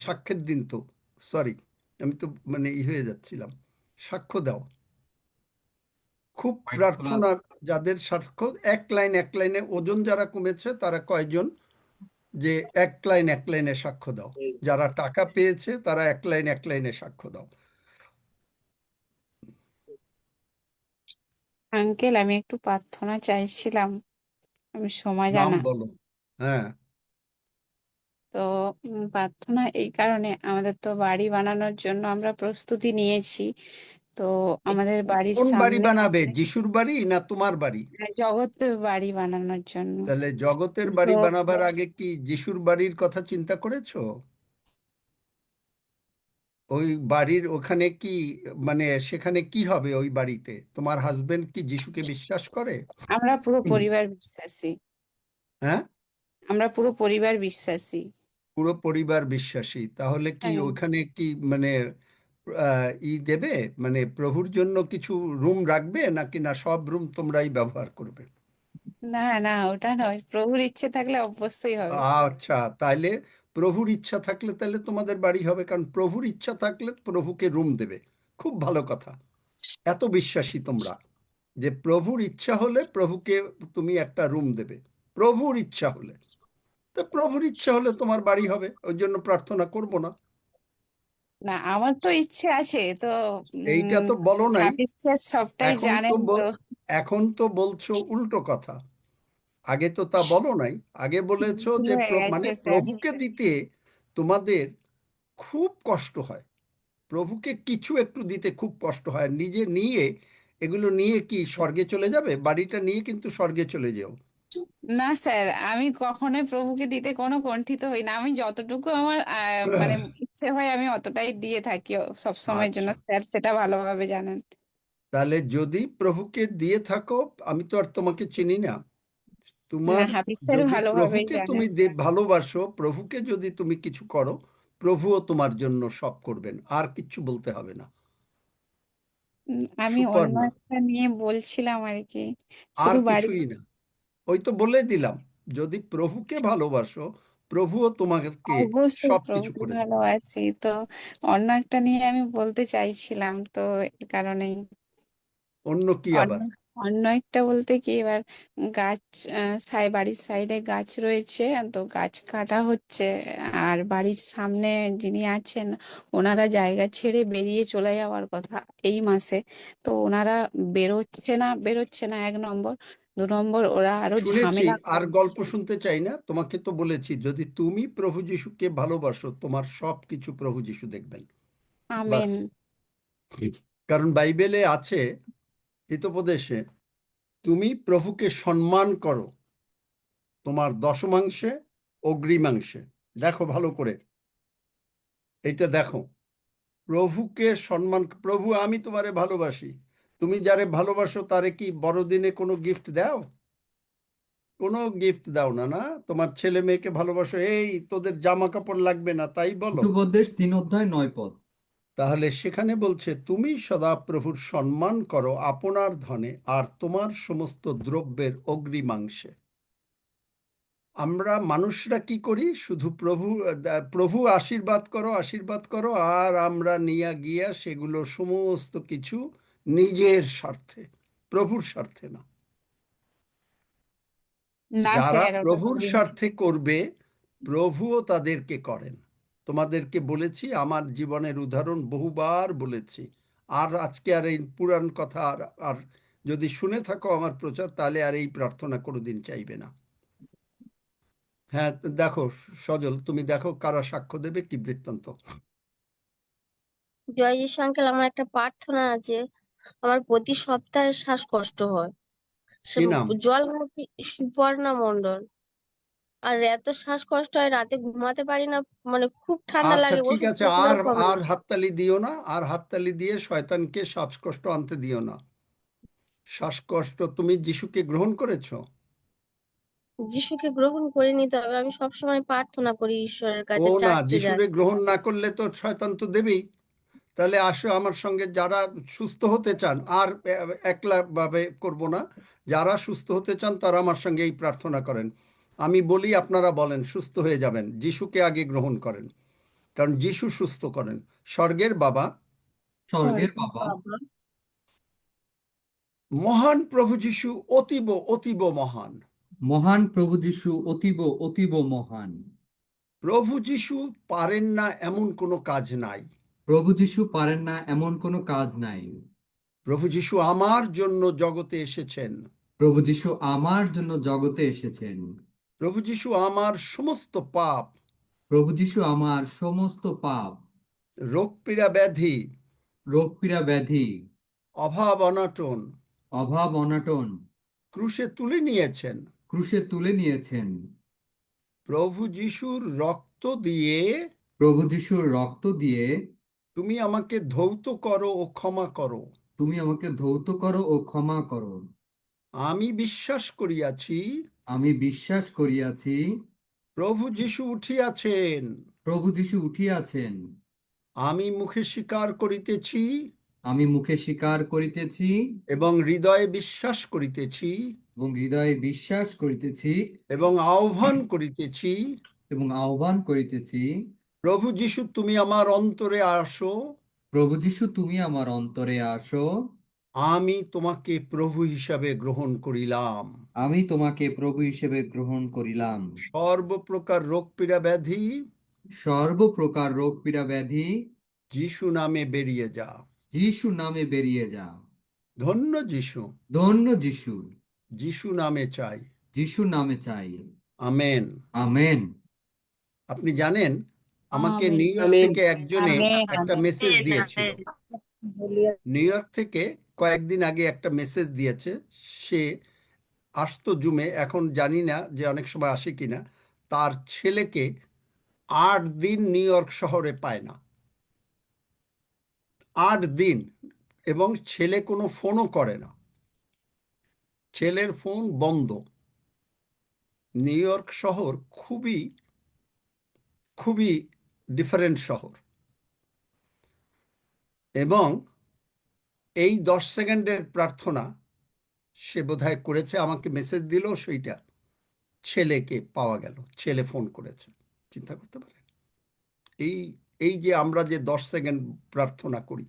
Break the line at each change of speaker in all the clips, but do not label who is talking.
সাক্ষ্যের দিন তো, সরি, আমি তো মানে হয়ে যাচ্ছিলাম। সাক্ষ্য দাও। খুব
হোয়াইট প্লাস।
প্রার্থনা, যাদের সাক্ষ্য এক লাইন এক লাইনে, ওজন যারা কমেছে তারা কয়জন, যে এক লাইনে সাক্ষ্য দাও। যারা টাকা পেয়েছে তারা এক লাইনে সাক্ষ্য দাও।
আঙ্কেল, আমি একটু প্রার্থনা চাইছিলাম, আমি সময়
নাম
জানা।
বলো। হ্যাঁ।
তো প্রার্থনা এই কারণে, আমাদের তো বাড়ি বানানোর জন্য আমরা প্রস্তুতি নিয়েছি। তো আমাদের বাড়ির
কোন বাড়ি
সামনে
বানাবে? যিশুর বাড়ি না তোমার বাড়ি?
জগৎ বাড়ি বানানোর জন্য।
তাহলে জগতের
তো
বাড়ি বানাবার আগে কি যিশুর বাড়ির কথা চিন্তা করেছো? ওই বাড়ির ওখানে কি, মানে সেখানে কি হবে ওই বাড়িতে? তোমার হাজবেন্ড কি যিশুকে বিশ্বাস করে?
আমরা পুরো
হুম।
পরিবার বিশ্বাসী।
হ্যাঁ,
আমরা পুরো পরিবার বিশ্বাসী।
পুরো পরিবার বিশ্বাসী। তাহলে কি
হ্যাঁ।
ওখানে কি মানে দেবে, মানে প্রভুর জন্য কিছু রুম রাখবে নাকি না সব রুম তোমরাই ব্যবহার করবে?
না না, ওটা নয়, প্রভুর ইচ্ছে থাকলে অবশ্যই হবে।
আচ্ছা, তাইলে প্রভুর ইচ্ছা থাকলে তাহলে তোমাদের বাড়ি হবে, কারণ প্রভুর ইচ্ছা থাকলে প্রভুকে রুম দেবে। খুব ভালো কথা। এত বিশ্বাসী তোমরা যে প্রভুর ইচ্ছা হলে প্রভুকে তুমি একটা রুম দেবে, প্রভুর ইচ্ছা হলে। তো প্রভুর ইচ্ছা হলে তোমার বাড়ি হবে, ওই জন্য প্রার্থনা করব না।
না, আমার তো ইচ্ছে আছে তো।
এইটা
উম
তো বলো নাই।
হাফিজ স্যার সবটাই
এখন তো
জানেন তো।
এখন তো বলছো উল্টো কথা। আগে তো তা বলো নাই। আগে বলেছো
ভুল
যে
হয়ে
মানে
গেছে স্যার।
প্রভুকে দিতে তোমাদের খুব কষ্ট হয়। প্রভুকে কিছু একটু দিতে খুব কষ্ট হয়, নিজে নিয়ে এগুলো নিয়ে কি স্বর্গে চলে যাবে? বাড়িটা নিয়ে কিন্তু স্বর্গে চলে যেও।
না স্যার, আমি কখনোই প্রভুকে দিতে কোনো কুণ্ঠিত হই না। আমি যতটুকু আমার মানে ইচ্ছে হয় আমি অতটাই দিয়ে থাকি সব সময়ের জন্য,
আচ্ছা,
স্যার সেটা ভালোভাবে জানেন।
তাহলে যদি প্রভুকে দিয়ে থাকো, আমি তো আর তোমাকে চিনি না।
না,
তোমার
হাফিজ স্যার
যদি
ভালোভাবেই
প্রভুকে
জানেন।
তুমি ভালোবাসো, প্রভুকে যদি তুমি কিছু করো, প্রভুও তোমার জন্য সব করবেন, আর কিচ্ছু বলতে হবে না।
আমি অন্য
সুপর্ণা।
একটা নিয়ে বলছিলাম আর কি,
আর
শুধু বাড়ি।
কিছুই না। ওই তো বলে দিলাম, যদি প্রভুকে ভালোবাসো, প্রভুও তোমাকে
অবশ্যই
সব কিছু
প্রভুকে
করে দেবে।
ভালোবাসি তো। অন্য একটা নিয়ে আমি বলতে চাইছিলাম তো, এর কারণেই।
অন্য কি
অন্য
আবার?
অন্য একটা বলতে কি, এবার গাছ, বাড়ির সাইডে গাছ রয়েছে, তো গাছ কাটা হচ্ছে। আর বাড়ির সামনে যিনি আছেন, ওনারা জায়গা ছেড়ে বেরিয়ে চলে যাওয়ার কথা এই মাসে। তো ওনারা বেরোচ্ছে না, 1 নম্বর। 2 নম্বর, ওরা আরো
শুনেছি,
ঝামেলা
আর গল্প
করছে।
শুনতে চাই না। তোমাকে তো বলেছি, যদি তুমি প্রভু যিশুকে ভালোবাসো, তোমার সব কিছু প্রভু যিশু দেখবেন। বাস।
আমেন।
কারণ বাইবেলে আছে, হিতোপদেশে, তুমি প্রভুকে সম্মান করো তোমার দশমাংশে, অগ্রিমাংশে। দেখো ভালো করে, এটা দেখো। প্রভুকে সম্মান, প্রভু আমি তোমারে ভালোবাসি। তুমি যারে ভালোবাসো তারে কি বড়দিনে কোনো গিফট দাও? কোনো গিফট দাও না, না? তোমার ছেলে মেয়েকে ভালোবাসো, এই তোদের জামা কাপড় লাগবে না তাই বলো?
উপদেশ 3 অধ্যায় 9 পদ।
তাহলে সেখানে বলছে তুমি সদা প্রভুর সম্মান করো আপনার ধনে আর তোমার সমস্ত দ্রব্যের অগ্রিমাংশে। আমরা মানুষরা কি করি? শুধু প্রভু আশীর্বাদ করো আশীর্বাদ করো, আর আমরা নিয়ে গিয়া সেগুলো সমস্ত কিছু নিজের স্বার্থে, প্রভুর স্বার্থে না।
না
যারা
স্যার, ওটা
প্রভুর
ভুল।
স্বার্থে করবে, প্রভুও তাদেরকে করেন। তোমাদেরকে বলেছি, আমার জীবনের উদাহরণ বহুবার বলেছি। আর আজকে আর এই পুরাণ কথা আর আর যদি শুনে থাকো আমার প্রচার, তাহলে আর এই প্রার্থনা কোনোদিন চাইবে না। হ্যাঁ, দেখো সজল, তুমি দেখো কারা সাক্ষ্য দেবে, কি বৃত্তান্ত।
জয় যিশু আঙ্কেল, আমার একটা প্রার্থনা আছে। আমার প্রতি সপ্তাহে শ্বাসকষ্ট হয়।
কি নাম?
জলঘাটি সুপর্ণা মণ্ডল। আর এত শ্বাসকষ্ট হয়, রাতে ঘুমাতে পারি না। মানে খুব ঠান্ডা
আচ্ছা,
লাগে,
ঠিক
ওষুধ
আছে।
খেতে
আর
গেলেও কমে
আর
না।
হাততালি দিও না, আর হাততালি দিয়ে শয়তানকে শ্বাসকষ্ট আনতে দিও না। শ্বাসকষ্ট, তুমি যিশুকে গ্রহণ করেছো?
যিশুকে গ্রহণ করিনি, তবে আমি সবসময় প্রার্থনা করি ঈশ্বরের
ও
কাছে,
না,
চার্চে যাই।
যিশুরে গ্রহণ না করলে তো শয়তান তো দেবেই। তাহলে আসো আমার সঙ্গে, যারা সুস্থ হতে চান, আর একলা ভাবে করব না। যারা সুস্থ হতে চান তারা আমার সঙ্গে এই প্রার্থনা করেন। আমি বলি, আপনারা বলেন, সুস্থ হয়ে যাবেন। যিশুকে আগে গ্রহণ করেন। কারণ যিশু সুস্থ করেন। স্বর্গের বাবা,
স্বর্গের বাবা,
মহান প্রভু যিশু অতীব অতীব মহান।
মহান প্রভু যিশু অতীব অতীব মহান।
প্রভু যিশু পারেন না এমন কোনো কাজ নাই।
প্রভু যিশু পারেন না এমন কোনো কাজ নাই।
প্রভু যিশু আমার জন্য জগতে এসেছেন।
প্রভু যিশু আমার জন্য জগতে এসেছেন।
প্রভু যিশু আমার সমস্ত পাপ,
প্রভু যিশু আমার সমস্ত পাপ,
রোগ পীড়া ব্যাধি,
রোগ পীড়া ব্যাধি,
অভাব অনটন
অভাব অনাটন
ক্রুশে তুলে নিয়েছেন।
ক্রুশে তুলে নিয়েছেন।
প্রভু যিশুর রক্ত দিয়ে
প্রভু যিশুর রক্ত দিয়ে
তুমি আমাকে ধৌত করো ও ক্ষমা করো।
তুমি আমাকে ধৌত করো ও ক্ষমা করো।
আমি বিশ্বাস করিয়াছি
আমি বিশ্বাস করিয়াছি
প্রভু যিশু উঠিয়াছেন।
প্রভু যিশু উঠিয়াছেন।
আমি মুখে স্বীকার করিতেছি
আমি মুখে স্বীকার করিতেছি
এবং হৃদয়ে বিশ্বাস করিতেছি
এবং হৃদয়ে বিশ্বাস করিতেছি
এবং আহ্বান করিতেছি,
এবং আহ্বান করিতেছি,
প্রভু যিশু তুমি আমার অন্তরে আসো।
প্রভু যিশু তুমি আমার অন্তরে আসো।
আমি তোমাকে প্রভু হিসাবে গ্রহণ করিলাম।
আমি তোমাকে প্রভু হিসেবে গ্রহণ করিলাম।
সর্বপ্রকার রোগ পীড়া ব্যাধি
সর্বপ্রকার রোগ পীড়া ব্যাধি
যিশু নামে বেরিয়ে যা।
যিশু নামে বেরিয়ে যা।
ধন্য যিশু,
ধন্য যিশু,
যিশু নামে চাই।
যিশু নামে চাই।
আমেন।
আমেন।
আপনি জানেন, আমাকে
আমেন।
নিউ ইয়র্ক
আমিন।
থেকে একজনে
আমেন।
একটা মেসেজ দিয়েছিল। নিউ ইয়র্ক থেকে কয়েকদিন আগে একটা মেসেজ দিয়েছে। সে আসতো জুমে, এখন জানি না যে অনেক সময় আসে কিনা। তার ছেলেকে 8 দিন নিউ ইয়র্ক শহরে পায় না, 8 দিন, এবং ছেলে কোনো ফোনও করে না, ছেলের ফোন বন্ধ। নিউ ইয়র্ক শহর খুবই খুবই ডিফারেন্ট শহর, এবং এই 10 সেকেন্ডের প্রার্থনা সে বোধহয় করেছে, আমাকে মেসেজ দিল সেইটা, ছেলেকে পাওয়া গেল, ছেলে ফোন করেছে। চিন্তা করতে পারেন, এই এই যে আমরা যে 10 সেকেন্ড প্রার্থনা করি,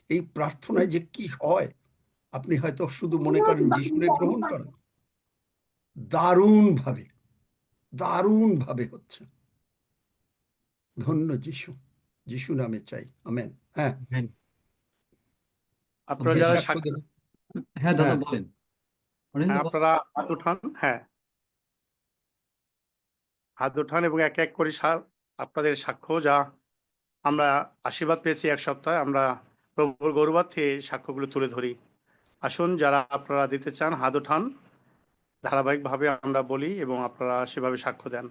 এই প্রার্থনায় যে কি হয়, আপনি হয়তো শুধু মনে করেন যিশুরে গ্রহণ করেন, দারুণভাবে দারুণভাবে হচ্ছে। ধন্য যিশু, যিশু নামে চাই। আমেন। হ্যাঁ,
আমেন।
আপনারা
কে
যারা
সাক্ষ্য দেবেন?
হ্যাঁ দাদা
হ্যাঁ,
বলেন। অনিন্দ্য বলেন।
আপনারা হাত উঠান, হ্যাঁ হাত উঠান এবং এক এক করে আপনাদের সাক্ষ্য যা আমরা আশীর্বাদ পেয়েছি এক সপ্তাহে, আমরা প্রভুর গৌরবার্থে এই সাক্ষ্যগুলো তুলে ধরি। আসুন, যারা আপনারা দিতে চান হাত উঠান, ধারাবাহিকভাবে আমরা বলি এবং আপনারা সেভাবে সাক্ষ্য দেন।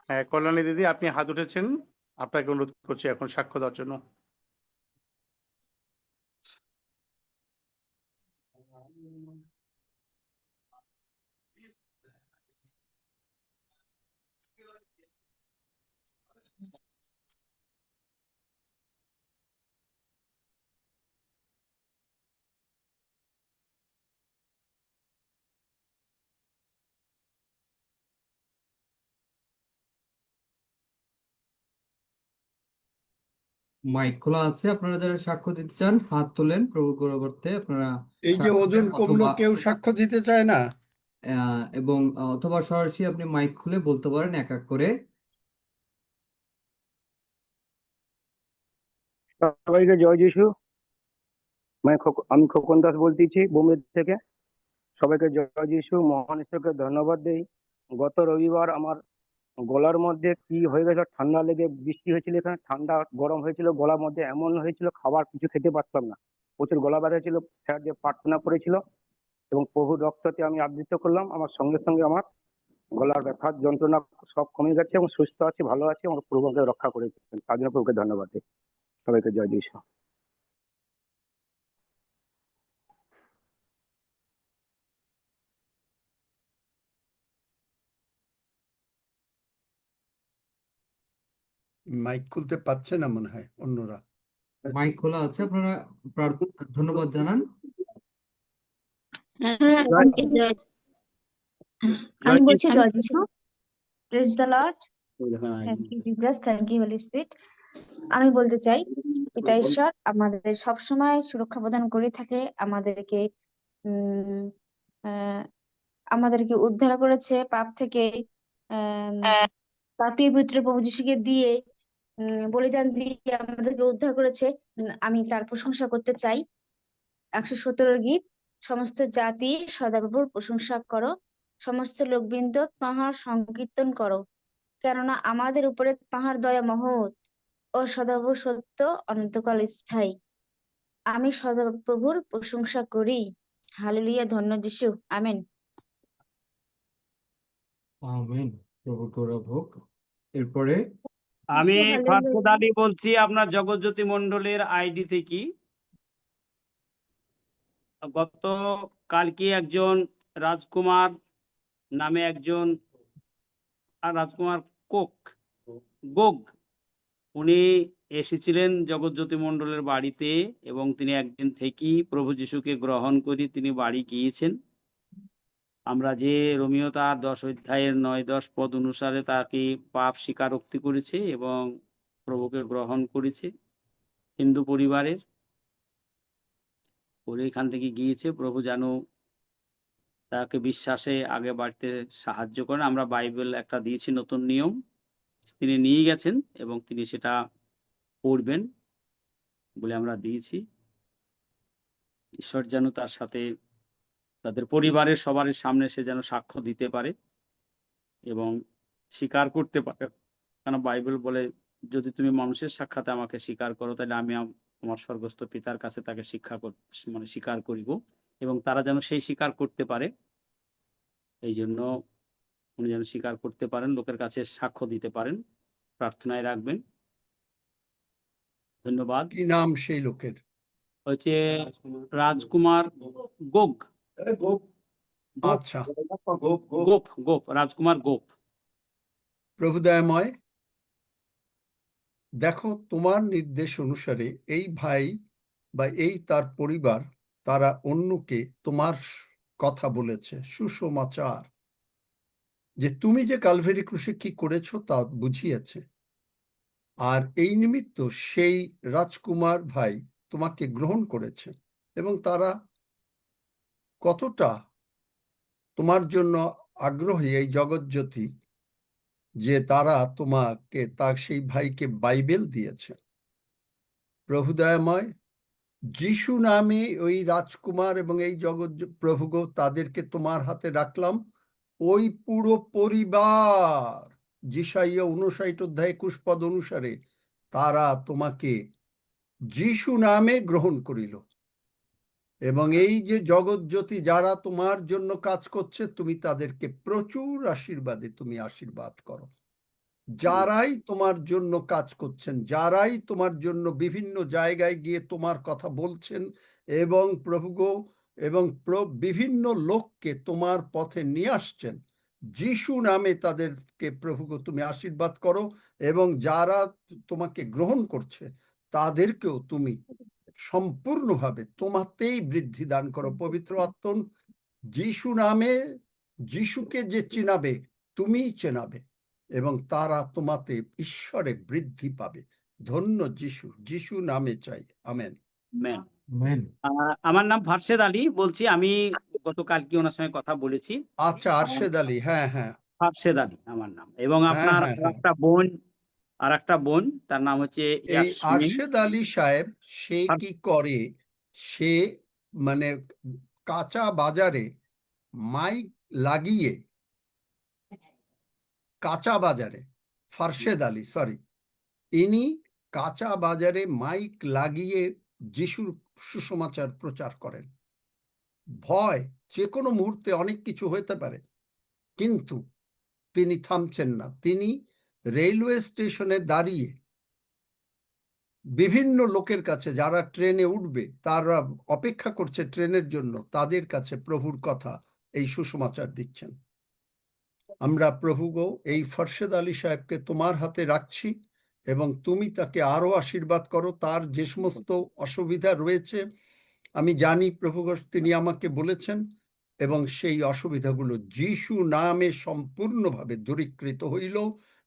হ্যাঁ, কল্যাণী দিদি, আপনি হাত উঠেছেন, আপনাকে অনুরোধ করছি এখন সাক্ষ্য দেওয়ার জন্য।
মাইক খোলা আছে, আপনারা যারা সাক্ষ্য দিতে চান হাত তোলেন প্রভু গৌরবার্থে। আপনারা
এই যে
সাক্ষ্য
ওজন
দেন,
কমলো,
অথবা
কেউ সাক্ষ্য দিতে চায় না।
এবং অথবা সরাসরি আপনি মাইক খুলে বলতে পারেন এক এক করে।
সবাইকে জয় যিশু। আমি খোকন দাস বলতেছি বোম্বে থেকে। সবাইকে জয় যিশু। মহান ঈশ্বরকে ধন্যবাদ দেই। গত রবিবার আমার গলার মধ্যে কি হয়ে গেছে, ঠান্ডা লেগে বৃষ্টি হয়েছিল, এখানে ঠান্ডা গরম হয়েছিল, গলার মধ্যে এমন হয়েছিল খাবার কিছু খেতে পারতাম না, প্রচুর গলা ব্যথা ছিল। স্যার যে প্রার্থনা করেছিল এবং প্রভুর রক্ততে আমি আবৃত্ত করলাম, আমার সঙ্গে সঙ্গে আমার গলার ব্যথার যন্ত্রণা সব কমে গেছে এবং সুস্থ আছি, ভালো আছি। আমার প্রভু আমাকে রক্ষা করেছেন, তার জন্য প্রভুকে ধন্যবাদ দিই। সবাইকে জয় যিশু।
মাইক খুলতে পারছে না মনে হয় অন্যরা।
মাইক খোলা আছে, আপনারা ধন্যবাদ জানান।
হ্যাঁ,
জয়
আমি
জয়
বলছি
যিশু।
জয় যিশু। Praise the Lord.
হ্যাঁ,
thank you Jesus, thank you Holy Spirit. আমি বলতে চাই, পিতা ঈশ্বর আমাদের সবসময় সুরক্ষা প্রদান করে থাকে, আমাদেরকে উম আহ, আমাদেরকে উদ্ধার করেছে পাপ থেকে। আহ তার প্রিয় পুত্র প্রভু যিশুকে দিয়ে বলিদান দিয়ে আমাদেরকে উদ্ধার করেছে। আমি তার প্রশংসা করতে চাই। 117 গীত। সমস্ত জাতি সদাপ্রভুর প্রশংসা করো, সমস্ত লোকবৃন্দ তাঁহার সংকীর্তন করো, কেননা আমাদের উপরে তাঁহার দয়া মহৎ ও সদাপ্রভুর সত্য অনন্তকাল স্থায়ী। আমি সদাপ্রভুর প্রশংসা করি। হালেলুয়া, ধন্য যিশু, আমেন।
আমেন। প্রভু গৌরব হোক। এরপরে
আমি
যিশু, হালেলুয়া।
ফারসেদ আলী বলছি আপনার জগৎজ্যোতি মন্ডলের আইডি থেকে। গত কালকে একজন রাজকুমার নামে একজন রাজকুমার গোগ উনি এসেছিলেন জগৎজ্যোতি মন্ডলের বাড়িতে এবং তিনি একদিন থেকেই প্রভু যিশুকে গ্রহণ করে তিনি বাড়ি গিয়েছেন। আমরা যে রোমিও তার 10 অধ্যায়ের 9-10 পদ অনুসারে তাকে পাপ স্বীকারোক্তি করেছে এবং প্রভুকে গ্রহণ করেছে হিন্দু পরিবারের পরে এখান থেকে গিয়েছে। প্রভু যেন তাকে বিশ্বাসে আগে বাড়তে সাহায্য করেন। আমরা বাইবেল একটা দিয়েছি নতুন নিয়ম, তিনি নিয়ে গেছেন এবং তিনি সেটা পড়বেন বলে আমরা দিয়েছি। ঈশ্বর যেন তার সাথে তাদের পরিবারের সবার সামনে সে যেন সাক্ষ্য দিতে পারে এবং স্বীকার করতে পারে। কেন বাইবেল বলে, যদি তুমি মানুষের সাক্ষাতে আমাকে স্বীকার করো তাহলে আমি আমার স্বর্গস্থ পিতার কাছে তাকে স্বীকার করিব, এবং তারা যেন সেই স্বীকার করতে পারে। এই জন্য উনি যেন স্বীকার করতে পারেন, লোকের কাছে সাক্ষ্য দিতে পারেন। প্রার্থনায় রাখবেন। ধন্যবাদ।
কি নাম সেই লোকের?
হচ্ছে রাজকুমার গোপ।
আচ্ছা,
রাজকুমার গোপ।
প্রভু দয়াময়, দেখো তোমার নির্দেশ অনুসারে এই ভাই বা এই তার পরিবার, তারা অন্যকে তোমার কথা বলেছে, সুসমাচার, যে তুমি যে কালভেরি ক্রুশে কি করেছো তা বুঝিয়েছে। আর এই নিমিত্ত সেই রাজকুমার ভাই তোমাকে গ্রহণ করেছে এবং তারা কতটা তোমার জন্য আগ্রহী এই জগৎজ্যোতি, যে তারা তোমাকে তার সেই ভাইকে বাইবেল দিয়েছে। প্রভু দয়াময়, যিশু নামে ওই রাজকুমার এবং এই জগৎ প্রভু গো, তাদেরকে তোমার হাতে রাখলাম। ওই পুরো পরিবার যিশাইয়া 59 অধ্যায় 21 পদ অনুসারে তারা তোমাকে যিশু নামে গ্রহণ করিল। এবং এই যে জগৎজ্যোতি যারা তোমার জন্য কাজ করছে, তুমি তাদেরকে প্রচুর আশীর্বাদে তুমি আশীর্বাদ করো। যারাই তোমার জন্য কাজ করছেন, যারাই তোমার জন্য বিভিন্ন জায়গায় গিয়ে তোমার কথা বলছেন এবং প্রভু গো, এবং বিভিন্ন লোককে তোমার পথে নিয়ে আসছেন, যিশু নামে তাদেরকে প্রভু গো তুমি আশীর্বাদ করো। এবং যারা তোমাকে গ্রহণ করছে তাদেরকেও তুমি সম্পূর্ণভাবে তোমাতেই বৃদ্ধি দান করো। পবিত্র আত্মন, যিশু নামে যিশুকে যে চিনাবে তুমিই চেনাবে এবং তারা তোমাতে ঈশ্বরে বৃদ্ধি পাবে। ধন্য যিশু, যিশু নামে চাই, আমেন।
আমেন।
আমার নাম ফারসেদ আলী বলছি। আমি গতকালকে ওনার সঙ্গে কথা বলেছি।
আচ্ছা, আরশেদ আলী, হ্যাঁ হ্যাঁ
ফারসেদ আলী আমার নাম। এবং
হ্যাঁ
আপনার
হ্যাঁ হ্যাঁ।
আর একটা বোন, তার নাম হচ্ছে
এই
ইয়াসমিন।
আরশেদ আলী সাহেব, সে কি করে? সে মানে কাঁচা বাজারে মাইক লাগিয়ে, কাঁচা বাজারে, ফারশেদ আলী, সরি, ইনি কাঁচা বাজারে মাইক লাগিয়ে যিশুর সুসমাচার প্রচার করেন। ভয় যে কোনো মুহূর্তে অনেক কিছু হতে পারে, কিন্তু তিনি থামছেন না। তিনি রেলওয়ে স্টেশনে দাঁড়িয়ে বিভিন্ন লোকের কাছে, যারা ট্রেনে উঠবে, তারা অপেক্ষা করছে ট্রেনের জন্য, তাদের কাছে প্রভুর কথা, এই সুসমাচার দিচ্ছেন। আমরা প্রভু গো এই ফারশেদ আলী সাহেবকে তোমার হাতে রাখছি এবং তুমি তাকে আরো আশীর্বাদ করো। তার যে সমস্ত অসুবিধা রয়েছে আমি জানি প্রভু তিনি আমাকে বলেছেন, এবং সেই অসুবিধাগুলো যিশু নামে সম্পূর্ণভাবে দূরীকৃত হইল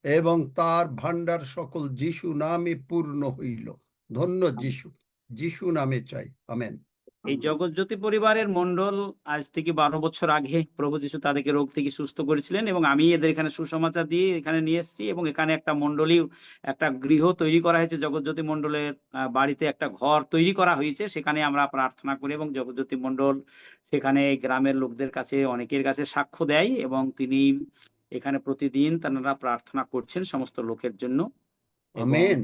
এবং তার ভান্ডার সকল যিশু নামে পূর্ণ হইল। ধন্য যিশু, যিশু নামে চাই, আমেন।
এই জগৎজ্যোতি পরিবারের মণ্ডল আজ থেকে 12 বছর আগে প্রভু যীশু তাদেরকে রোগ থেকে সুস্থ করেছিলেন, এবং আমি এদের এখানে সুসমাচার দিয়ে এখানে নিয়ে এসেছি, এবং এখানে একটা মণ্ডলী, একটা গৃহ তৈরি করা হয়েছে। জগৎজ্যোতি মণ্ডলের বাড়িতে একটা ঘর তৈরি করা হয়েছে, সেখানে আমরা প্রার্থনা করি, এবং জগৎজ্যোতি মণ্ডল সেখানে গ্রামের লোকদের কাছে, অনেকের কাছে সাক্ষ্য দেয়, এবং তিনি এখানে প্রতিদিন তারা প্রার্থনা করছেন সমস্ত লোকের জন্য, এবং
আমেন।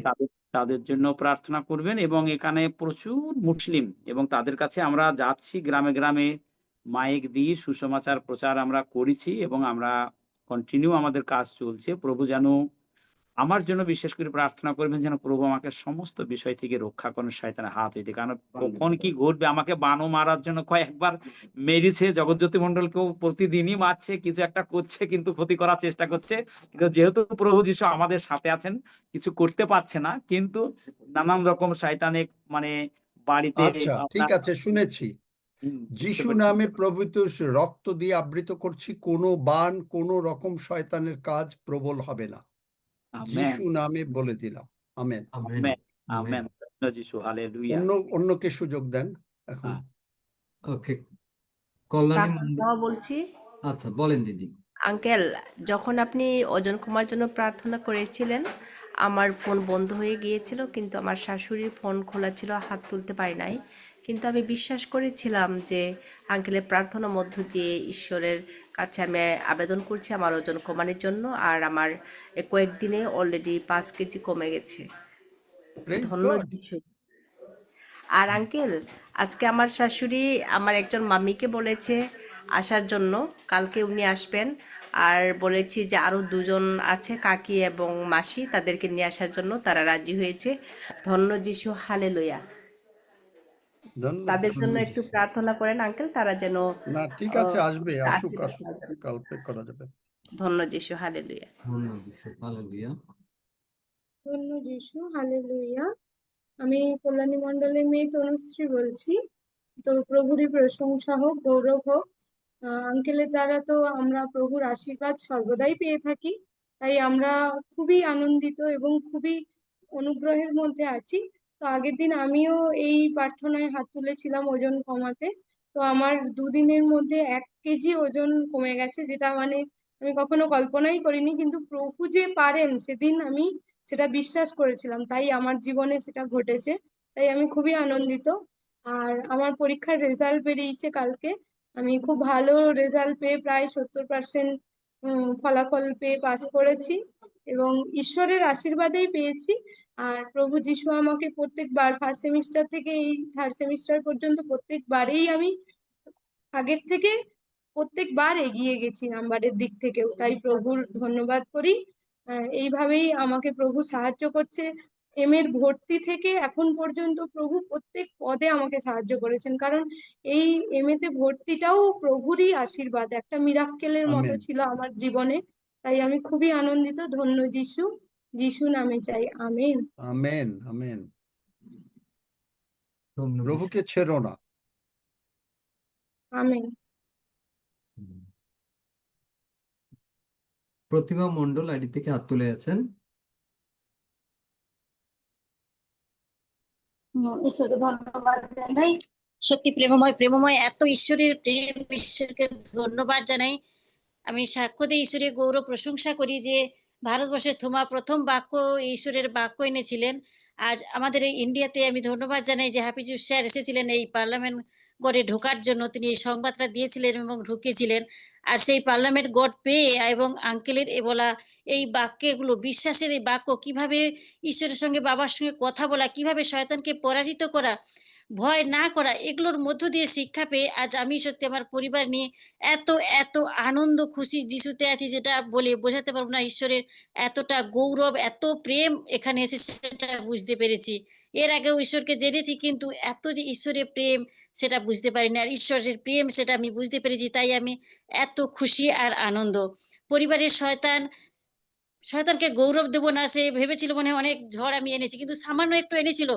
তাদের জন্য প্রার্থনা করবেন। এবং এখানে প্রচুর মুসলিম, এবং তাদের কাছে আমরা যাচ্ছি গ্রামে গ্রামে, মাইক দিয়ে সুসমাচার প্রচার আমরা করেছি, এবং আমরা কন্টিনিউ আমাদের কাজ চলছে। প্রভু যেন আমার জন্য বিশেষ করে প্রার্থনা করবেন, যেন প্রভু আমাকে সমস্ত বিষয় থেকে রক্ষা করেন শয়তানের হাত হইতে। কারণ কখন কি ঘটবে, আমাকে বানও মারার জন্য কয়েকবার মেরেছে, জগৎজ্যোতি মণ্ডলকেও প্রতিদিনই মারছে, কিছু একটা করছে, কিন্তু ক্ষতি করার চেষ্টা করছে। কিন্তু যেহেতু প্রভু যীশু আমাদের সাথে আছেন, কিছু করতে পারছে না, কিন্তু নানান রকম শয়তানে মানে বাড়িতে
আচ্ছা, ঠিক আছে, শুনেছি।
বুঝতে
যিশু
পারছেন?
নামে প্রভূত রক্ত দিয়ে আবৃত করছি, কোনো বান, কোনো রকম শয়তানের কাজ প্রবল হবে না।
আমেন,
যিশু নামে বলে দিলাম, amen.
Amen,
amen,
amen.
Amen. ধন্য যীশু, হালেলুয়া।
অন্যকে সুযোগ দেন এখন।
হ্যাঁ।
ওকে, কল্যাণী
ডাক্তার
মণ্ডল।
বাবা বলছি।
আচ্ছা, বলেন দিদি।
আঙ্কেল, যখন আপনি ওজন কমার জন্য প্রার্থনা করেছিলেন, আমার ফোন বন্ধ হয়ে গিয়েছিল, কিন্তু আমার শাশুড়ির ফোন খোলা ছিল, হাত তুলতে পারি নাই। কিন্তু আমি বিশ্বাস করেছিলাম যে আঙ্কেলের প্রার্থনার মধ্য দিয়ে ঈশ্বরের কাছে আমি আবেদন করছি আমার ওজন কমানোর জন্য, আর আমার কয়েকদিনে অলরেডি 5 কেজি কমে গেছে।
Praise
ধন্য
God.
যিশু। আর আঙ্কেল, আজকে আমার শাশুড়ি আমার একজন মামিকে বলেছে আসার জন্য, কালকে উনি আসবেন। আর বলেছি যে আরো 2 জন আছে, কাকি এবং মাসি, তাদেরকে নিয়ে আসার জন্য তারা রাজি হয়েছে। ধন্য যিশু, হালেলুয়া।
ধন্য
তাদের
যিশু।
জন্য একটু প্রার্থনা করেন আঙ্কেল, তারা যেন
না, ঠিক আছে, আসবে, আসুক
আশীর্বাদ
আসুক,
পাবেন।
কালকে করা যাবে।
ধন্য যিশু, হালেলুয়া।
ধন্য যিশু, হালেলুয়া।
ধন্য যিশু, হালেলুয়া। আমি কল্যাণী মণ্ডলের মেয়ে তনুশ্রী বলছি। তো প্রভুরই প্রশংসা হোক, গৌরব হোক। আঙ্কেলের দ্বারা তো আমরা প্রভুর আশীর্বাদ সর্বদাই পেয়ে থাকি, তাই আমরা খুবই আনন্দিত এবং খুবই অনুগ্রহের মধ্যে আছি। তো আগের দিন আমিও এই প্রার্থনায় হাত তুলেছিলাম ওজন কমাতে। তো আমার 2 দিনের মধ্যে 1 কেজি ওজন কমে গেছে, যেটা মানে আমি কখনো কল্পনাই করিনি, কিন্তু প্রভু যে পারেন সেদিন আমি সেটা বিশ্বাস করেছিলাম, তাই আমার জীবনে সেটা ঘটেছে। তাই আমি খুবই আনন্দিত। আর আমার পরীক্ষার রেজাল্ট বেরিয়েছে কালকে। আমি খুব ভালো রেজাল্ট পেয়ে প্রায় 70% ফলাফল পেয়ে পাস করেছি, এবং ঈশ্বরের আশীর্বাদেই পেয়েছি। আর প্রভু যিশু আমাকে প্রত্যেকবার, ফার্স্ট সেমিস্টার থেকে এই 3rd সেমিস্টার পর্যন্ত প্রত্যেকবারেই আমি আগের থেকে প্রত্যেকবার এগিয়ে গেছি নাম্বারের দিক থেকেও, তাই প্রভুর ধন্যবাদ করি। এইভাবেই আমাকে প্রভু সাহায্য করছে। এর ভর্তি থেকে এখন পর্যন্ত প্রভু প্রত্যেক পদে আমাকে সাহায্য করেছেন, কারণ এই তে ভর্তিটাও প্রভুরই আশীর্বাদ, একটা মিরাক্কেলের মতো
আমেন,
ছিল আমার জীবনে। তাই আমি খুবই আনন্দিত। ধন্য যিশু, যিশু নামে চাই, আমেন।
Amen, amen.
ধন্য যিশু।
প্রভুকে ছেড়ো না।
আমেন।
প্রতিমা মণ্ডল আইডি থেকে হাত তুলে আছেন।
ঈশ্বরকে ধন্যবাদ জানাই। সত্যি প্রেমময়, প্রেমময় এত ঈশ্বরের প্রেম, ঈশ্বরকে ধন্যবাদ জানাই। আমি সাক্ষ্য দিয়ে ঈশ্বরের গৌরব প্রশংসা করি যে ভারতবর্ষের থোমা প্রথম বাক্য ঈশ্বরের বাক্য এনেছিলেন। আজ আমাদের এই ইন্ডিয়াতে আমি ধন্যবাদ জানাই যে হাফিজুর স্যার এসেছিলেন এই পার্লামেন্ট গড়ে ঢোকার জন্য, তিনি এই সংবাদটা দিয়েছিলেন এবং ঢুকেছিলেন। আর সেই পার্লামেন্ট গড় পেয়ে এবং আঙ্কেলের বলা এই বাক্যগুলো, বিশ্বাসের এই বাক্য, কিভাবে ঈশ্বরের সঙ্গে, বাবার সঙ্গে কথা বলা, কিভাবে শয়তানকে পরাজিত করা, ভয় না করা, এগুলোর মধ্য দিয়ে শিক্ষা পেয়ে আজ আমি সত্যি আমার পরিবার নিয়ে এত এত আনন্দ খুশি যিশুতে আছি, যেটা বলে বোঝাতে পারবো না। ঈশ্বরের এতটা গৌরব, এত প্রেম এখানে এসে সেটা বুঝতে পেরেছি। এর আগেও ঈশ্বরকে জেনেছি, কিন্তু এত যে ঈশ্বরের প্রেম সেটা বুঝতে পারিনি, আর ঈশ্বরের প্রেম সেটা আমি বুঝতে পেরেছি, তাই আমি এত খুশি আর আনন্দ। পরিবারের শয়তান শয়তানকে গৌরব দেবো না, সে ভেবেছিল মনে হয় অনেক ঝড় আমি এনেছি, কিন্তু সামান্য একটু এনেছিল।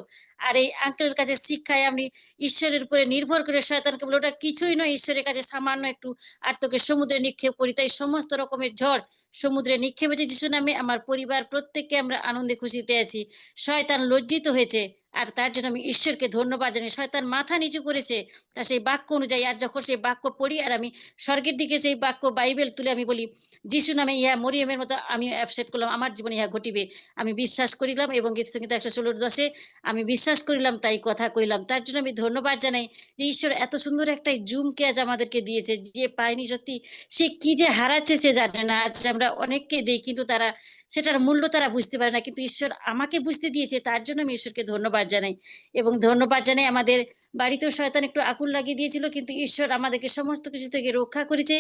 আর এই আঙ্কেলের কাছে শিক্ষায় আমি ঈশ্বরের উপরে নির্ভর করে শয়তানকে বলে ওটা কিছুই নয়, ঈশ্বরের কাছে সামান্য একটু, আর তোকে সমুদ্রে নিক্ষেপ করি। তাই সমস্ত রকমের ঝড় সমুদ্রে নিক্ষেপ হয়েছে যিশু নামে। আমার পরিবার প্রত্যেককে আমরা আনন্দে খুশিতে আছি। শয়তান লজ্জিত হয়েছে, আর তার জন্য আমি ঈশ্বরকে ধন্যবাদ জানাই। শয়তান মাথা নিচু করেছে তার সেই বাক্য অনুযায়ী। আর যখন সেই বাক্য পড়ি আর আমি স্বর্গের দিকে সেই বাক্য বাইবেল তুলে আমি বলি, যিশু নামে ইহা মরিয়মের মতো আমি অ্যাপসেট করলাম, আমার জীবনে ইহা ঘটিবে। আমি বিশ্বাস করিলাম, এবং গীত সংগীত 116:10 আমি বিশ্বাস করিলাম, তাই কথা কইলাম। তার জন্য আমি ধন্যবাদ জানাই যে ঈশ্বর এত সুন্দর একটা জুমকে আজ আমাদেরকে দিয়েছে। যে পায়নি সত্যি সে কি যে হারাচ্ছে সে জানে না। আজ আমরা অনেককে দিই, কিন্তু তারা সেটার মূল্য তারা বুঝতে পারে না, কিন্তু ঈশ্বর আমাকে বুঝতে দিয়েছে। তার জন্য আমি ঈশ্বরকে ধন্যবাদ জানাই। এবং ধন্যবাদ জানাই আমাদের বাড়িতেও শয়তান একটু আগুন লাগিয়ে দিয়েছিল, কিন্তু ঈশ্বর আমাদেরকে সমস্ত কিছু থেকে রক্ষা করেছে।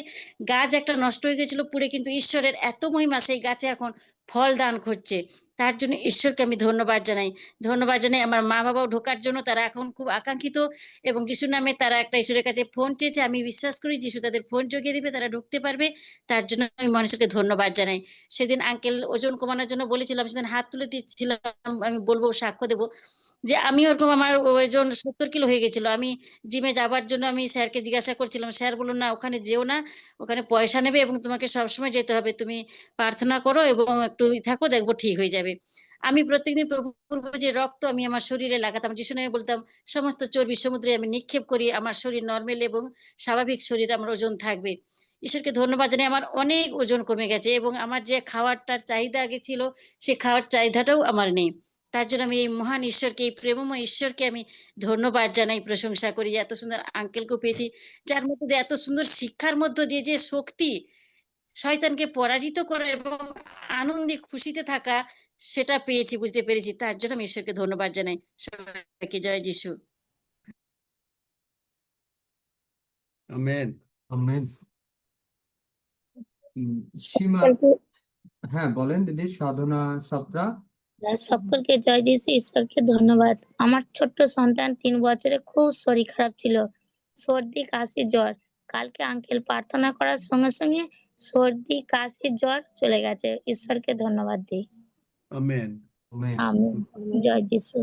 গাছ একটা নষ্ট হয়ে গেছিল পুড়ে, কিন্তু ঈশ্বরের এত মহিমা, সেই গাছে এখন ফল দান করছে। তার জন্য ঈশ্বরকে আমি ধন্যবাদ জানাই। ধন্যবাদ জানাই আমার মা বাবাও ঢোকার জন্য, তারা এখন খুব আকাঙ্ক্ষিত, এবং যিশুর নামে তারা একটা ঈশ্বরের কাছে ফোন চেয়েছে। আমি বিশ্বাস করি যিশু তাদের ফোন জগিয়ে দিবে, তারা ঢুকতে পারবে। তার জন্য আমি মানুষকে ধন্যবাদ জানাই। সেদিন আঙ্কেল ওজন কমানোর জন্য বলেছিলাম, সেদিন হাত তুলে দিচ্ছিলাম, আমি বলবো সাক্ষ্য দেবো যে আমি ওরকম, আমার ওজন 70 কিলো হয়ে গেছিল। আমি জিমে যাবার জন্য আমি স্যারকে জিজ্ঞাসা করছিলাম, স্যার বললো না ওখানে যেও না, ওখানে পয়সা নেবে এবং তোমাকে সবসময় যেতে হবে, তুমি প্রার্থনা করো এবং একটু থাকো, দেখবো ঠিক হয়ে যাবে। আমি প্রত্যেকদিন প্রভুর যে রক্ত আমি আমার শরীরে লাগাতাম, যিশু নামে বলতাম সমস্ত চর্বি সমুদ্রে আমি নিক্ষেপ করি, আমার শরীর নর্মাল এবং স্বাভাবিক শরীর, আমার ওজন থাকবে। ঈশ্বরকে ধন্যবাদ জানাই, আমার অনেক ওজন কমে গেছে, এবং আমার যে খাওয়ারটার চাহিদা আগে ছিল সেই খাওয়ার চাহিদাটাও আমার নেই। তার জন্য আমি এই মহান ঈশ্বরকে, এই প্রেমময় ঈশ্বরকে আমি ধন্যবাদ জানাই, প্রশংসা করি যে এত সুন্দর আঙ্কেলকেও পেয়েছি, যার মধ্যে দিয়ে এত সুন্দর শিক্ষার মধ্য দিয়ে যে শক্তি শয়তানকে পরাজিত করা এবং আনন্দে খুশিতে থাকা, সেটা পেয়েছি, বুঝতে পেরেছি। তার জন্য আমি ঈশ্বরকে ধন্যবাদ জানাই। সবাইকে জয় যিশু।
আমেন।
আমেন। সীমা, হ্যাঁ বলেন দিদি। সাধনা সাতরা।
সকলকে জয় যিশু, ঈশ্বরকে ধন্যবাদ। আমার ছোট্ট সন্তান 3 বছরে খুব শরীর খারাপ ছিল, সর্দি কাশি জ্বর। কালকে আঙ্কেল প্রার্থনা করার সঙ্গে সঙ্গে সর্দি কাশি জ্বর চলে গেছে। ঈশ্বরকে ধন্যবাদ দিই।
আমেন।
আমেন।
আমেন। জয় যিশু।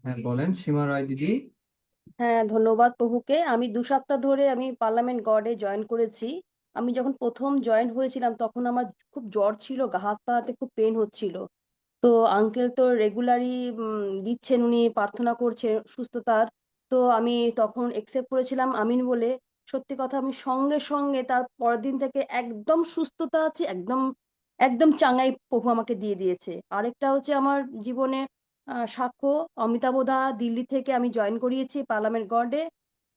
হ্যাঁ বলেন সীমা রায় দিদি।
হ্যাঁ, ধন্যবাদ প্রভুকে। আমি 2 সপ্তাহ ধরে আমি পার্লামেন্ট গডে জয়েন করেছি। আমি যখন প্রথম জয়েন হয়েছিলাম তখন আমার খুব জ্বর ছিল, হাত পা হাতে খুব পেন হচ্ছিল। তো আঙ্কেল তো রেগুলারই দিচ্ছেন, উনি প্রার্থনা করছেন সুস্থতার। তো আমি তখন একসেপ্ট করেছিলাম আমিন বলে। সত্যি কথা, আমি সঙ্গে সঙ্গে তার পরের দিন থেকে একদম সুস্থতা আছে, একদম একদম চাঙ্গাই প্রভু আমাকে দিয়ে দিয়েছে। আরেকটা হচ্ছে আমার জীবনে সাক্ষ্য, অমিতাভ দা দিল্লি থেকে আমি জয়েন করিয়েছি পার্লামেন্ট গডে।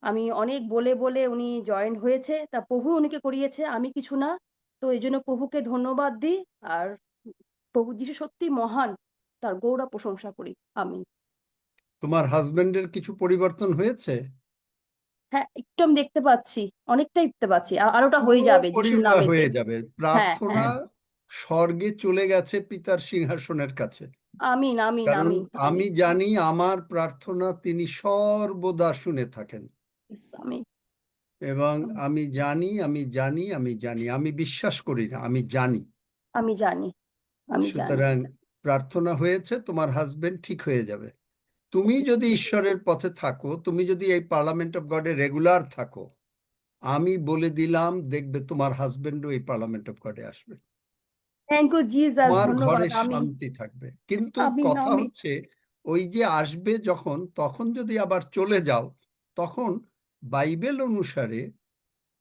আমি অনেক বলে বলে উনি জয়েন হয়েছে, তা প্রভু উনিকে করিয়েছে, আমি কিছু না। তো এই জন্য প্রভুকে ধন্যবাদ দিই। আর প্রভু যিশু সত্যি মহান, তার গৌরব প্রশংসা করি আমি।
তোমার হাজবেন্ডের কিছু পরিবর্তন হয়েছে?
হ্যাঁ, একটু আমি দেখতে পাচ্ছি, অনেকটাই দেখতে পাচ্ছি, আর ওটা হয়ে
পুরো
যাবে যিশুর
পরিবার
নামেতে।
হয়ে যাবে।
হ্যাঁ
প্রার্থনা
হ্যাঁ,
স্বর্গে চলে গেছে পিতার সিংহাসনের কাছে।
আমিন আমিন
কারণ
আমিন
আমি
আমিন।
জানি আমার প্রার্থনা তিনি সর্বদা শুনে থাকেন।
Yes, আমিন
এবং আমি জানি, আমি জানি, আমি জানি, আমি বিশ্বাস করি না, আমি জানি।
আমি জানি, আমি জানি।
সুতরাং প্রার্থনা হয়েছে, তোমার হাজবেন্ড ঠিক হয়ে যাবে। তুমি যদি ঈশ্বরের পথে থাকো, তুমি যদি এই পার্লামেন্ট অফ গডে রেগুলার থাকো, আমি বলে দিলাম দেখবে তোমার হাজবেন্ডও এই পার্লামেন্ট অফ গডে আসবে।
থ্যাংক ইউ জিসাস,
তোমার ঘরে
ধন্যবাদ। আমি
শান্তি থাকবে। কিন্তু
আমিন
কথা
আমিন।
হচ্ছে ওই যে আসবে যখন, তখন যদি আবার চলে যাও, তখন বাইবেল অনুসারে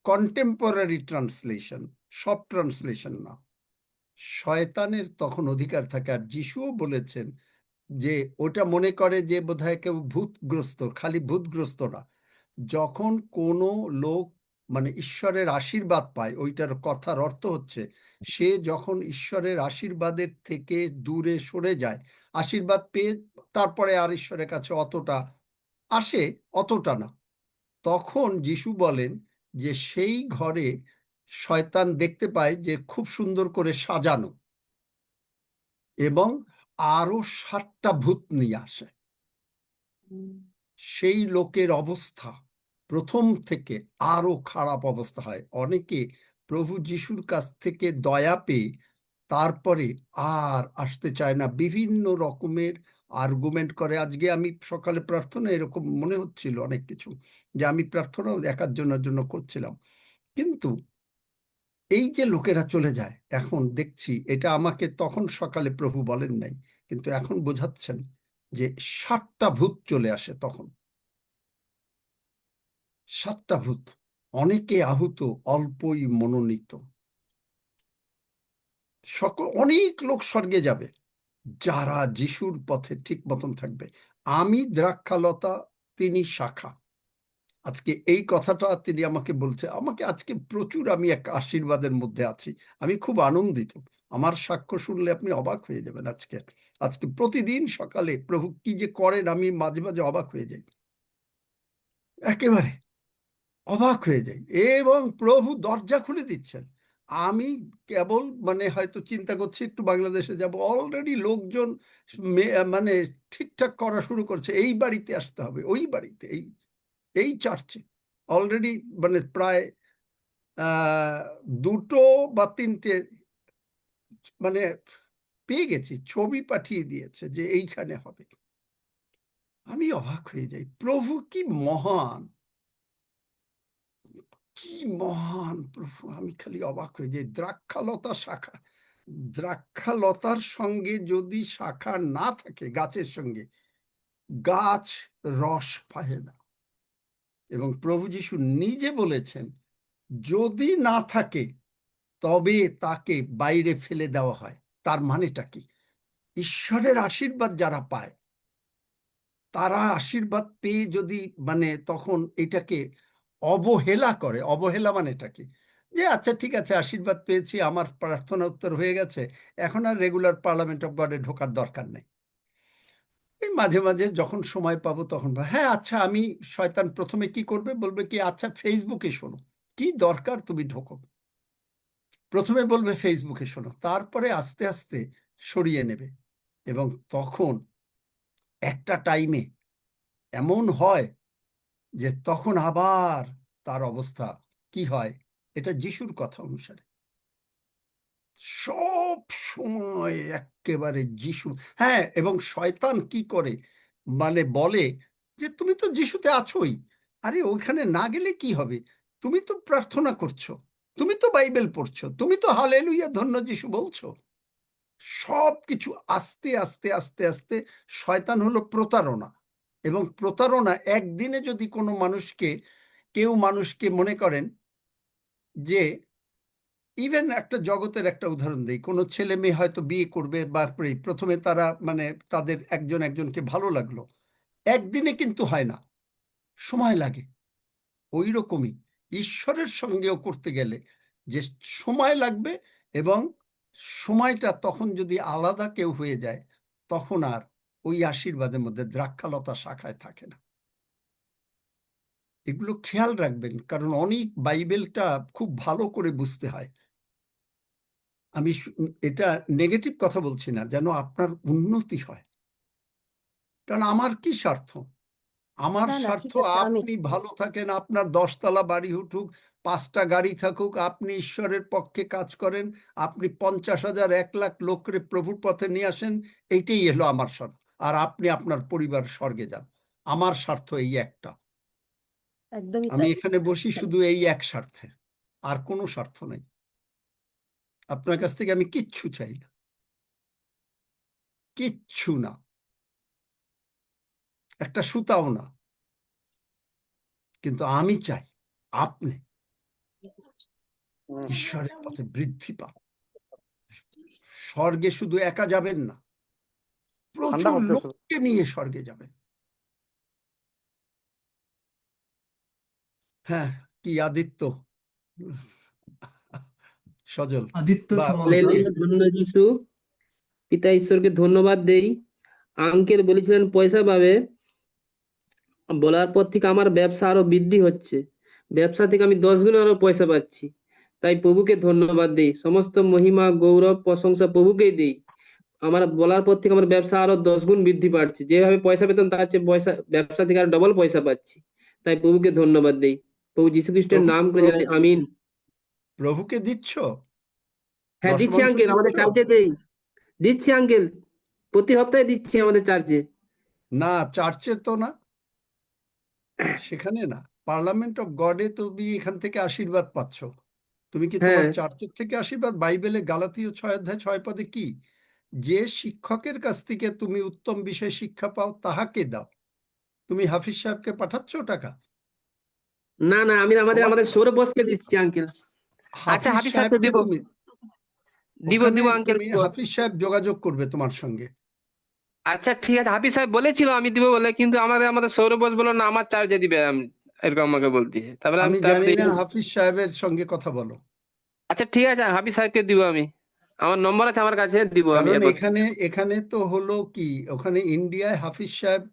কন্টেম্পোরারি ট্রান্সলেশন, সব ট্রান্সলেশন না, শয়তানের তখন অধিকার থাকে। আর যিশুও বলেছেন যে ওটা মনে করে যে বোধহয় কেউ ভূতগ্রস্ত, খালি ভূতগ্রস্ত না, যখন কোনো লোক মানে ঈশ্বরের আশীর্বাদ পায়, ওইটার কথার অর্থ হচ্ছে সে যখন ঈশ্বরের আশীর্বাদের থেকে দূরে সরে যায়, আশীর্বাদ পেয়ে তারপরে আর ঈশ্বরের কাছে অতটা আসে, অতটা না, তখন যিশু বলেন যে সেই ঘরে শয়তান দেখতে পায় যে খুব সুন্দর করে সাজানো, এবং আরো 7টা ভূত নিয়ে আসে। সেই লোকের অবস্থা প্রথম থেকে আরো খারাপ অবস্থা হয়। অনেকে প্রভু যিশুর কাছ থেকে দয়া পেয়ে তারপরে আর আসতে চায় না, বিভিন্ন রকমের আর্গুমেন্ট করে। আজকে আমি সকালে প্রার্থনা এরকম মনে হচ্ছিল অনেক কিছু, যে আমি প্রার্থনাও একার জন্য করছিলাম, কিন্তু এই যে লোকেরা চলে যায়, এখন দেখছি, এটা আমাকে তখন সকালে প্রভু বলেন নাই, কিন্তু এখন বোঝাচ্ছেন যে 7টা ভূত চলে আসে তখন। 7টা ভূত, অনেকে আহুত, অল্পই মনোনীত। অনেক লোক স্বর্গে যাবে যারা যিশুর পথে ঠিক মতন থাকবে। আমি দ্রাক্ষালতা, তিনি শাখা। আজকে এই কথাটা তিনি আমাকে বলছে, আমাকে আজকে প্রচুর, আমি এক আশীর্বাদের মধ্যে আছি, আমি খুব আনন্দিত। আমার সাক্ষ্য শুনলে আপনি অবাক হয়ে যাবেন। আজকে প্রতিদিন সকালে প্রভু কি যে করেন, আমি মাঝে মাঝে অবাক হয়ে যাই, একেবারে অবাক হয়ে যাই। এবং প্রভু দরজা খুলে দিচ্ছেন। আমি কেবল হয়তো চিন্তা করছি একটু বাংলাদেশে যাব, অলরেডি লোকজন মানে ঠিকঠাক করা শুরু করছে, এই বাড়িতে আসতে হবে, ওই বাড়িতে, এই চার্চে অলরেডি প্রায় 2টো বা 3টে পেয়ে গেছি, ছবি পাঠিয়ে দিয়েছে যে এইখানে হবে। আমি অবাক হয়ে যাই, প্রভু কি মহান, কি মহান প্রভু! আমি খালি অবাক হয়ে যাই। দ্রাক্ষালতা শাখা, দ্রাক্ষালতার সঙ্গে যদি শাখা না থাকে, গাছের সঙ্গে, গাছ রস পায় না। এবং প্রভু যিশু নিজে বলেছেন, যদি না থাকে তবে তাকে বাইরে ফেলে দেওয়া হয়। তার মানেটা কি? ঈশ্বরের আশীর্বাদ যারা পায়, তারা আশীর্বাদ পেয়ে যদি তখন এটাকে অবহেলা করে, অবহেলা মানেটা কি? যে আচ্ছা ঠিক আছে, আশীর্বাদ পেয়েছি, আমার প্রার্থনা উত্তর হয়ে গেছে, এখন আর রেগুলার পার্লামেন্ট অফ গডে ঢোকার দরকার নেই। এই মাঝে মাঝে যখন সময় পাবো তখন হ্যাঁ আচ্ছা, আমি শয়তান প্রথমে কি করবে, বলবে কি আচ্ছা ফেসবুকে শোনো, কি দরকার তুমি ঢোকো। প্রথমে বলবে ফেসবুকে শোনো, তারপরে আস্তে আস্তে সরিয়ে নেবে। এবং তখন একটা টাইমে এমন হয় যে তখন আবার তার অবস্থা কি হয়, এটা যিশুর কথা অনুসারে সব সময় একেবারে যিশু। হ্যাঁ, এবং শয়তান কি করে, বলে যে তুমি তো যিশুতে আছোই, আরে ওইখানে না গেলে কি হবে, তুমি তো প্রার্থনা করছো, তুমি তো বাইবেল পড়ছো, তুমি তো হালেলুয়া ধন্য যিশু বলছো। সব কিছু আস্তে আস্তে আস্তে আস্তে শয়তান হলো প্রতারণা। এবং প্রতারণা একদিনে যদি কোনো কেউ মানুষকে মনে করেন যে, ইভেন একটা জগতের একটা উদাহরণ দিই, কোনো ছেলে মেয়ে হয়তো বিয়ে করবে, বা প্রথমে তারা তাদের একজনকে ভালো লাগলো, একদিনে কিন্তু হয় না, সময় লাগে। ওই রকমই ঈশ্বরের সঙ্গেও করতে গেলে যে সময় লাগবে, এবং সময়টা তখন যদি আলাদা কেউ হয়ে যায়, তখন আর ওই আশীর্বাদের মধ্যে দ্রাক্ষালতা শাখায় থাকে না। এগুলো খেয়াল রাখবেন, কারণ অনেক বাইবেলটা খুব ভালো করে বুঝতে হয়। আমি এটা নেগেটিভ কথা বলছি না, যেন আপনার উন্নতি হয়। কারণ আমার কি স্বার্থ? আমার
না না
স্বার্থ
ঠিক আছে, আমি
আপনি ভালো থাকেন, আপনার 10 তলা বাড়ি উঠুক, 5টা গাড়ি থাকুক, আপনি ঈশ্বরের পক্ষে কাজ করেন, আপনি 50,000 1 লাখ লোকরে প্রভুর পথে নিয়ে আসেন, এইটাই এলো আমার স্বার্থ। আর আপনি আপনার পরিবার স্বর্গে যান। আমার স্বার্থ এই একটা।
একদমই
আমি
তাই।
এখানে বসি শুধু এই এক স্বার্থে, আর কোনো স্বার্থ নেই। আপনার কাছ থেকে আমি কিচ্ছু চাই না, কিচ্ছু না, একটা সুতাও না। কিন্তু আমি চাই আপনি ঈশ্বরের পথে বৃদ্ধি পান। স্বর্গে শুধু একা যাবেন না,
ঠান্ডা
প্রচুর
করতেছে।
লোককে নিয়ে স্বর্গে যাবেন। হ্যাঁ, কি আদিত্য, সজল
আদিত্য
বা
সামন্ত।
হালেলুয়া ধন্য যিশু। পিতা ঈশ্বরকে ধন্যবাদ দেই। আঙ্কেল বলেছিলেন পয়সা পাবে, বলার পর থেকে আমার ব্যবসা আরো বৃদ্ধি হচ্ছে, ব্যবসা থেকে আমি 10 গুণ আরো পয়সা পাচ্ছি। তাই প্রভুকে ধন্যবাদ দেই, সমস্ত মহিমা গৌরব প্রশংসা প্রভুকেই দেই। আমার বলার পর থেকে আমার ব্যবসা আরো 10 গুণ বৃদ্ধি পাচ্ছে, যেভাবে পয়সা পেতাম তার চেয়ে ব্যবসা থেকে আর ডবল পয়সা পাচ্ছি। তাই প্রভুকে ধন্যবাদ দেই। প্রভু যীশু খ্রিস্টের
প্রভু
নাম করে
প্রভু
জানাই আমিন।
প্রভুকে দিচ্ছ?
হ্যাঁ দিচ্ছি
দশমাংশ
আঙ্কেল, আমাদের
দিচ্ছ?
চার্চেতেই দিচ্ছি আঙ্কেল, প্রতি সপ্তাহে দিচ্ছি আমাদের চার্চে।
না, চার্চে তো না, সেখানে না, পার্লামেন্ট অফ গডে তুমি এখান থেকে আশীর্বাদ পাচ্ছ। তুমি কি তোমার
হ্যাঁ
চার্চের থেকে আশীর্বাদ? বাইবেলে গালাতীয় 6 অধ্যায় 6 পদে কি? যে শিক্ষকের কাছ থেকে তুমি উত্তম বিষয় শিক্ষা পাও তাহাকে দাও। তুমি হাফিজ সাহেবকে পাঠাচ্ছ টাকা?
না না, আমি আমাদের
তোমার
আমাদের সৌরভ বোসকে দিচ্ছি আঙ্কেল। আচ্ছা
হাফিজ
হাফিজ সাহেবকে
সাহেবকে
দিব,
তুমি
দিব
ওখানে
দিব আঙ্কেল
তুমি
দিব।
হাফিজ সাহেব যোগাযোগ করবে তোমার সঙ্গে।
আচ্ছা ঠিক আছে, হাফিজ সাহেব বলেছিল আমি দিব বলে, কিন্তু আমাদের আমাদের সৌরভ বোস বললো না আমার চার্জে দিবে, এরকম আমাকে বলতেছে। তারপরে আমি
আমি জানি
তারপরে
না, হাফিজ সাহেবের সঙ্গে কথা বলো।
আচ্ছা ঠিক আছে, হাফিজ সাহেবকে দিব আমি, আমার নম্বর আছে আমার কাছে, দিব আমি
কারণ
এরপর।
এখানে এখানে তো হলো কি, ওখানে ইন্ডিয়ায় হাফিজ সাহেব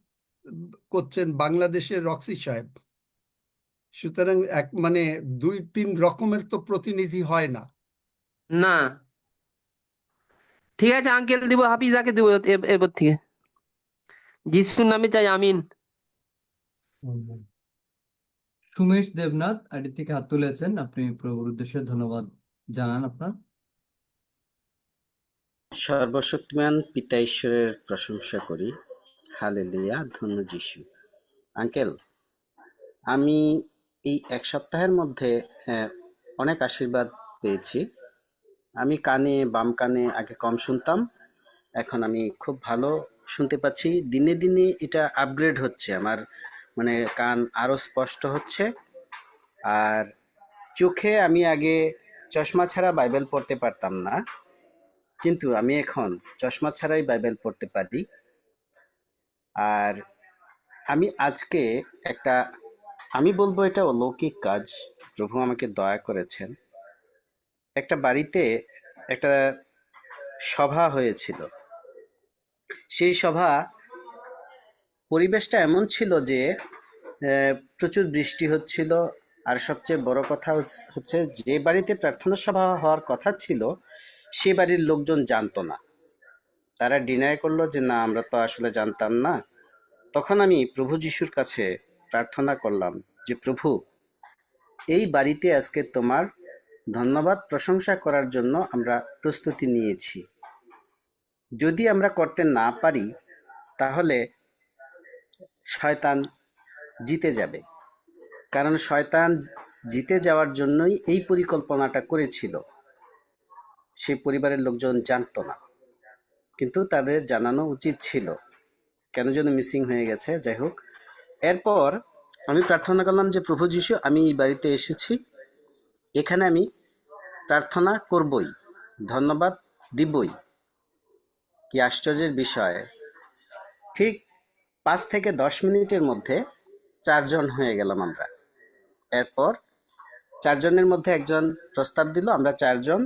করছেন বাংলাদেশের রক্সি সাহেব। সুতরাং এক মানে 2-3 রকমের তো প্রতিনিধি হয় না।
না ঠিক আছে আঙ্কেল, দিব হাফিজাকে দিব এরপর থেকে। যিশুর নামে চাই, আমিন।
সুমেশ দেবনাথ আইডি থেকে হাত তুলেছেন, আপনি প্রভুর উদ্দেশ্যে ধন্যবাদ জানান আপনার।
সর্বশক্তিমান পিতা ঈশ্বরের প্রশংসা করি। হালেলুয়া, ধন্য যিশু। আঙ্কেল, আমি এই এক সপ্তাহের মধ্যে অনেক আশীর্বাদ পেয়েছি। আমি বাম কানে আগে কম শুনতাম, এখন আমি খুব ভালো শুনতে পাচ্ছি। দিনে দিনে এটা আপগ্রেড হচ্ছে, আমার মানে কান আরো স্পষ্ট হচ্ছে। আর চোখে আমি আগে চশমা ছাড়া বাইবেল পড়তে পারতাম না, কিন্তু আমি এখন চশমা ছাড়াই বাইবেল পড়তে পারি। আর আমি আজকে আমি বলবো এটা অলৌকিক কাজ, প্রভু আমাকে দয়া করেছেন। একটা বাড়িতে একটা সভা হয়েছিল। সেই সভা পরিবেশটা এমন ছিল যে প্রচুর বৃষ্টি হচ্ছিল। আর সবচেয়ে বড় কথা হচ্ছে, যে বাড়িতে প্রার্থনা সভা হওয়ার কথা ছিল সে বাড়ির লোকজন জানতো না। তারা ডিনাই করলো যে না, আমরা তো আসলে জানতাম না। তখন আমি প্রভু যিশুর কাছে প্রার্থনা করলাম যে প্রভু, এই বাড়িতে আজকে তোমার ধন্যবাদ প্রশংসা করার জন্য আমরা প্রস্তুতি নিয়েছি। যদি আমরা করতে না পারি তাহলে শয়তান জিতে যাবে, কারণ শয়তান জিতে যাওয়ার জন্যই এই পরিকল্পনাটা করেছিল। সেই পরিবারের লোকজন জানতো না, কিন্তু তাদের জানানো উচিত ছিল, কেন যেন মিসিং হয়ে গেছে। যাই হোক, এরপর আমি প্রার্থনা করলাম যে প্রভু যিশু, আমি এই বাড়িতে এসেছি, এখানে আমি প্রার্থনা করবই, ধন্যবাদ দিবই। কি আশ্চর্যের বিষয়, ঠিক 5 থেকে 10 মিনিটের মধ্যে 4 জন হয়ে গেলাম আমরা। এরপর 4 জনের মধ্যে একজন প্রস্তাব দিল, আমরা 4 জন,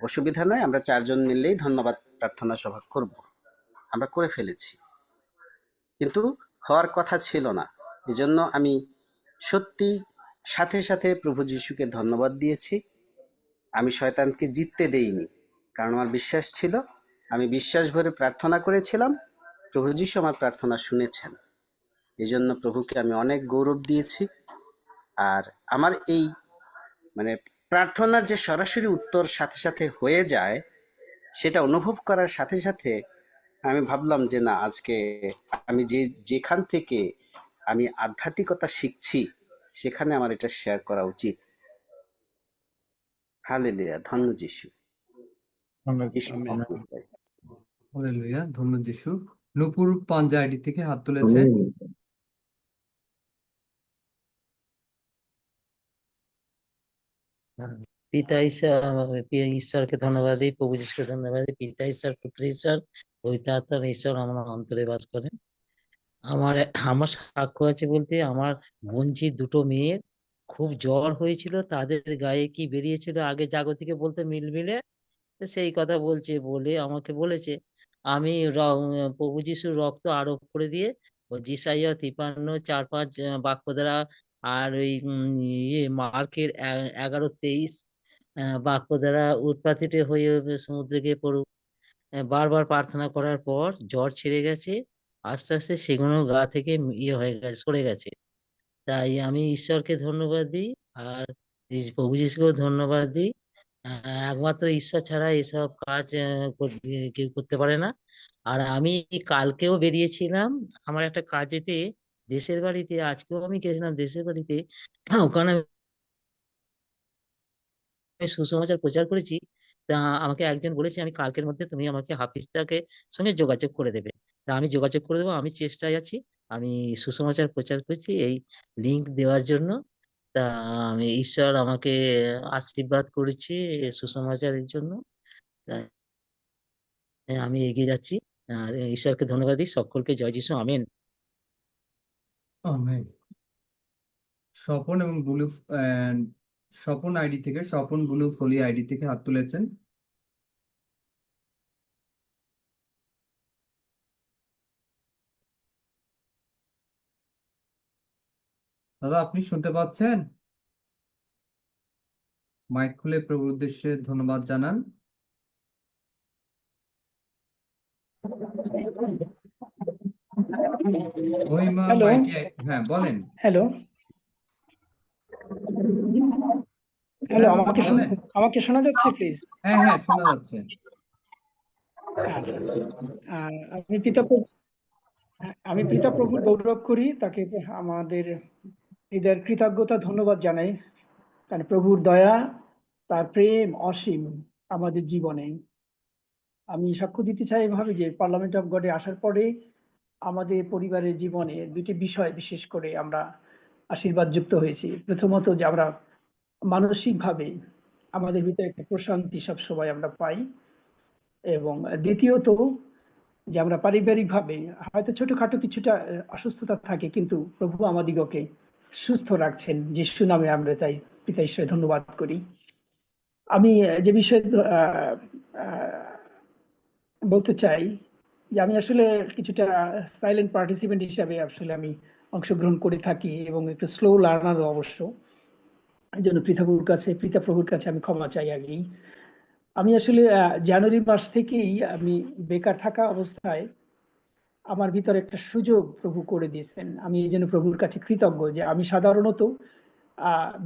অসুবিধা নাই, আমরা 4 জন মিললেই ধন্যবাদ প্রার্থনা সভা করব। আমরা করে ফেলেছি, কিন্তু হওয়ার কথা ছিল না। এজন্য আমি সত্যি সাথে সাথে প্রভু যিশুকে ধন্যবাদ দিয়েছি। আমি শয়তানকে জিততে দেইনি, কারণ আমার বিশ্বাস ছিল, আমি বিশ্বাস ভরে প্রার্থনা করেছিলাম, প্রভু যিশু আমার প্রার্থনা শুনেছেন। এজন্য প্রভুকে আমি অনেক গৌরব দিয়েছি। আর আমার এই মানে প্রার্থনার যে সরাসরি উত্তর সাথে সাথে হয়ে যায়, সেটা অনুভব করার সাথে সাথে আমি ভাবলাম যে না, আজকে আমি যেখান থেকে আমি আধ্যাত্মিকতা শিখছি সেখানে আমার এটা শেয়ার করা উচিত। হালেলুয়া, ধন্য যিশু। যিশু মহান।
হালেলুয়া, ধন্য যিশু। নূপুর পাঞ্জা আইডি থেকে হাত তুলেছে।
পিতা ঈশ্বরকে ধন্যবাদ দিই, প্রভু যিশুকে ধন্যবাদ দিই। পিতা ঈশ্বর, পুত্র ঈশ্বর, পবিত্র আত্মার ঈশ্বর আমার অন্তরে বাস করেন। আমার আমার সাক্ষ্য আছে বলতে, আমার বোনঝির 2টো মেয়ের খুব জ্বর হয়েছিল, তাদের গায়ে কি বেরিয়েছিল আগে জাগতিকে বলতে মিলমিলে, তো সেই কথা বলে আমাকে বলেছে আমি প্রভু যিশুর রক্ত আরোপ করে দিয়ে ও যিশাইয়া 53:4-5 বাক্য দ্বারা, আর ওই মার্কের 11:23 বাক্য দ্বারা উৎপাতিত হয়ে সমুদ্রে গিয়ে পড়ুক। বারবার প্রার্থনা করার পর জ্বর ছেড়ে গেছে, আস্তে আস্তে সেগুলো গা থেকে হয়ে গেছে, সরে গেছে। তাই আমি ঈশ্বরকে ধন্যবাদ দিই। আর এই প্রভু যিশুকেও ধন্যবাদ দিই। একমাত্র ঈশ্বর ছাড়া এসব কাজ কেউ করতে পারে না। আর আমি কালকেও বেরিয়েছিলাম আমার একটা কাজেতে, দেশের বাড়িতে। আজকেও আমি গেছিলাম দেশের বাড়িতে। ওখানে আমি সুসমাচার প্রচার করেছি। তা আমাকে একজন বলেছে আমি কালকের মধ্যে তুমি আমাকে হাফিজটাকে সঙ্গে যোগাযোগ করে দেবে। তা আমি যোগাযোগ করে দেবো, আমি চেষ্টায় আছি। আমি সুসমাচার প্রচার করছি এই লিংক দেওয়ার জন্য। তা আমি ঈশ্বর আমাকে আশীর্বাদ করেছে সুসমাচারের জন্য। তাই আমি এগিয়ে যাচ্ছি। আর ঈশ্বরকে ধন্যবাদ দিই। সকলকে জয় যিশু, আমেন।
আমেন। স্বপন এবং ব্লু স্বপন আইডি থেকে, স্বপন ব্লু ফলি আইডি থেকে হাত তুলেছেন। দাদা আপনি শুনতে পাচ্ছেন? মাইক খুলে প্রভুর উদ্দেশ্যে ধন্যবাদ জানান। মহিমা
হ্যালো
মাইকে, হ্যাঁ বলেন।
হ্যালো হ্যালো
হ্যাঁ দাদা বলেন।
আমাকে শোনা যাচ্ছে প্লিজ?
হ্যাঁ হ্যাঁ শোনা যাচ্ছে।
আচ্ছা, আমি পিতা প্রভুর গৌরব করি, তাকে আমাদের হৃদয়ের কৃতজ্ঞতা ধন্যবাদ জানাই। কারণ প্রভুর দয়া, তার প্রেম অসীম আমাদের জীবনে। আমি সাক্ষ্য দিতে চাই এভাবে যে পার্লামেন্ট অফ গডে আসার পরে আমাদের পরিবারের জীবনে দুটি বিষয় বিশেষ করে আমরা আশীর্বাদ যুক্ত হয়েছি। প্রথমত যে আমরা মানসিকভাবে আমাদের ভিতরে একটা প্রশান্তি সবসময় আমরা পাই, এবং দ্বিতীয়ত যে আমরা পারিবারিকভাবে হয়তো ছোটখাটো কিছুটা অসুস্থতা থাকে, কিন্তু প্রভু আমাদিগকে সুস্থ রাখছেন যিশু নামে। আমরা তাই পিতা ঈশ্বরে ধন্যবাদ করি। আমি যে বিষয়ে বলতে চাই যে আমি আসলে কিছুটা সাইলেন্ট পার্টিসিপেন্ট হিসাবে আসলে আমি অংশগ্রহণ করে থাকি, এবং একটু স্লো লার্নারও অবশ্য। এই জন্য পিতা প্রভুর কাছে আমি ক্ষমা চাই আগেই। আমি আসলে জানুয়ারি মাস থেকেই আমি বেকার থাকা অবস্থায় আমার ভিতরে একটা সুযোগ প্রভু করে দিয়েছেন। আমি এই জন্য প্রভুর কাছে কৃতজ্ঞ যে আমি সাধারণত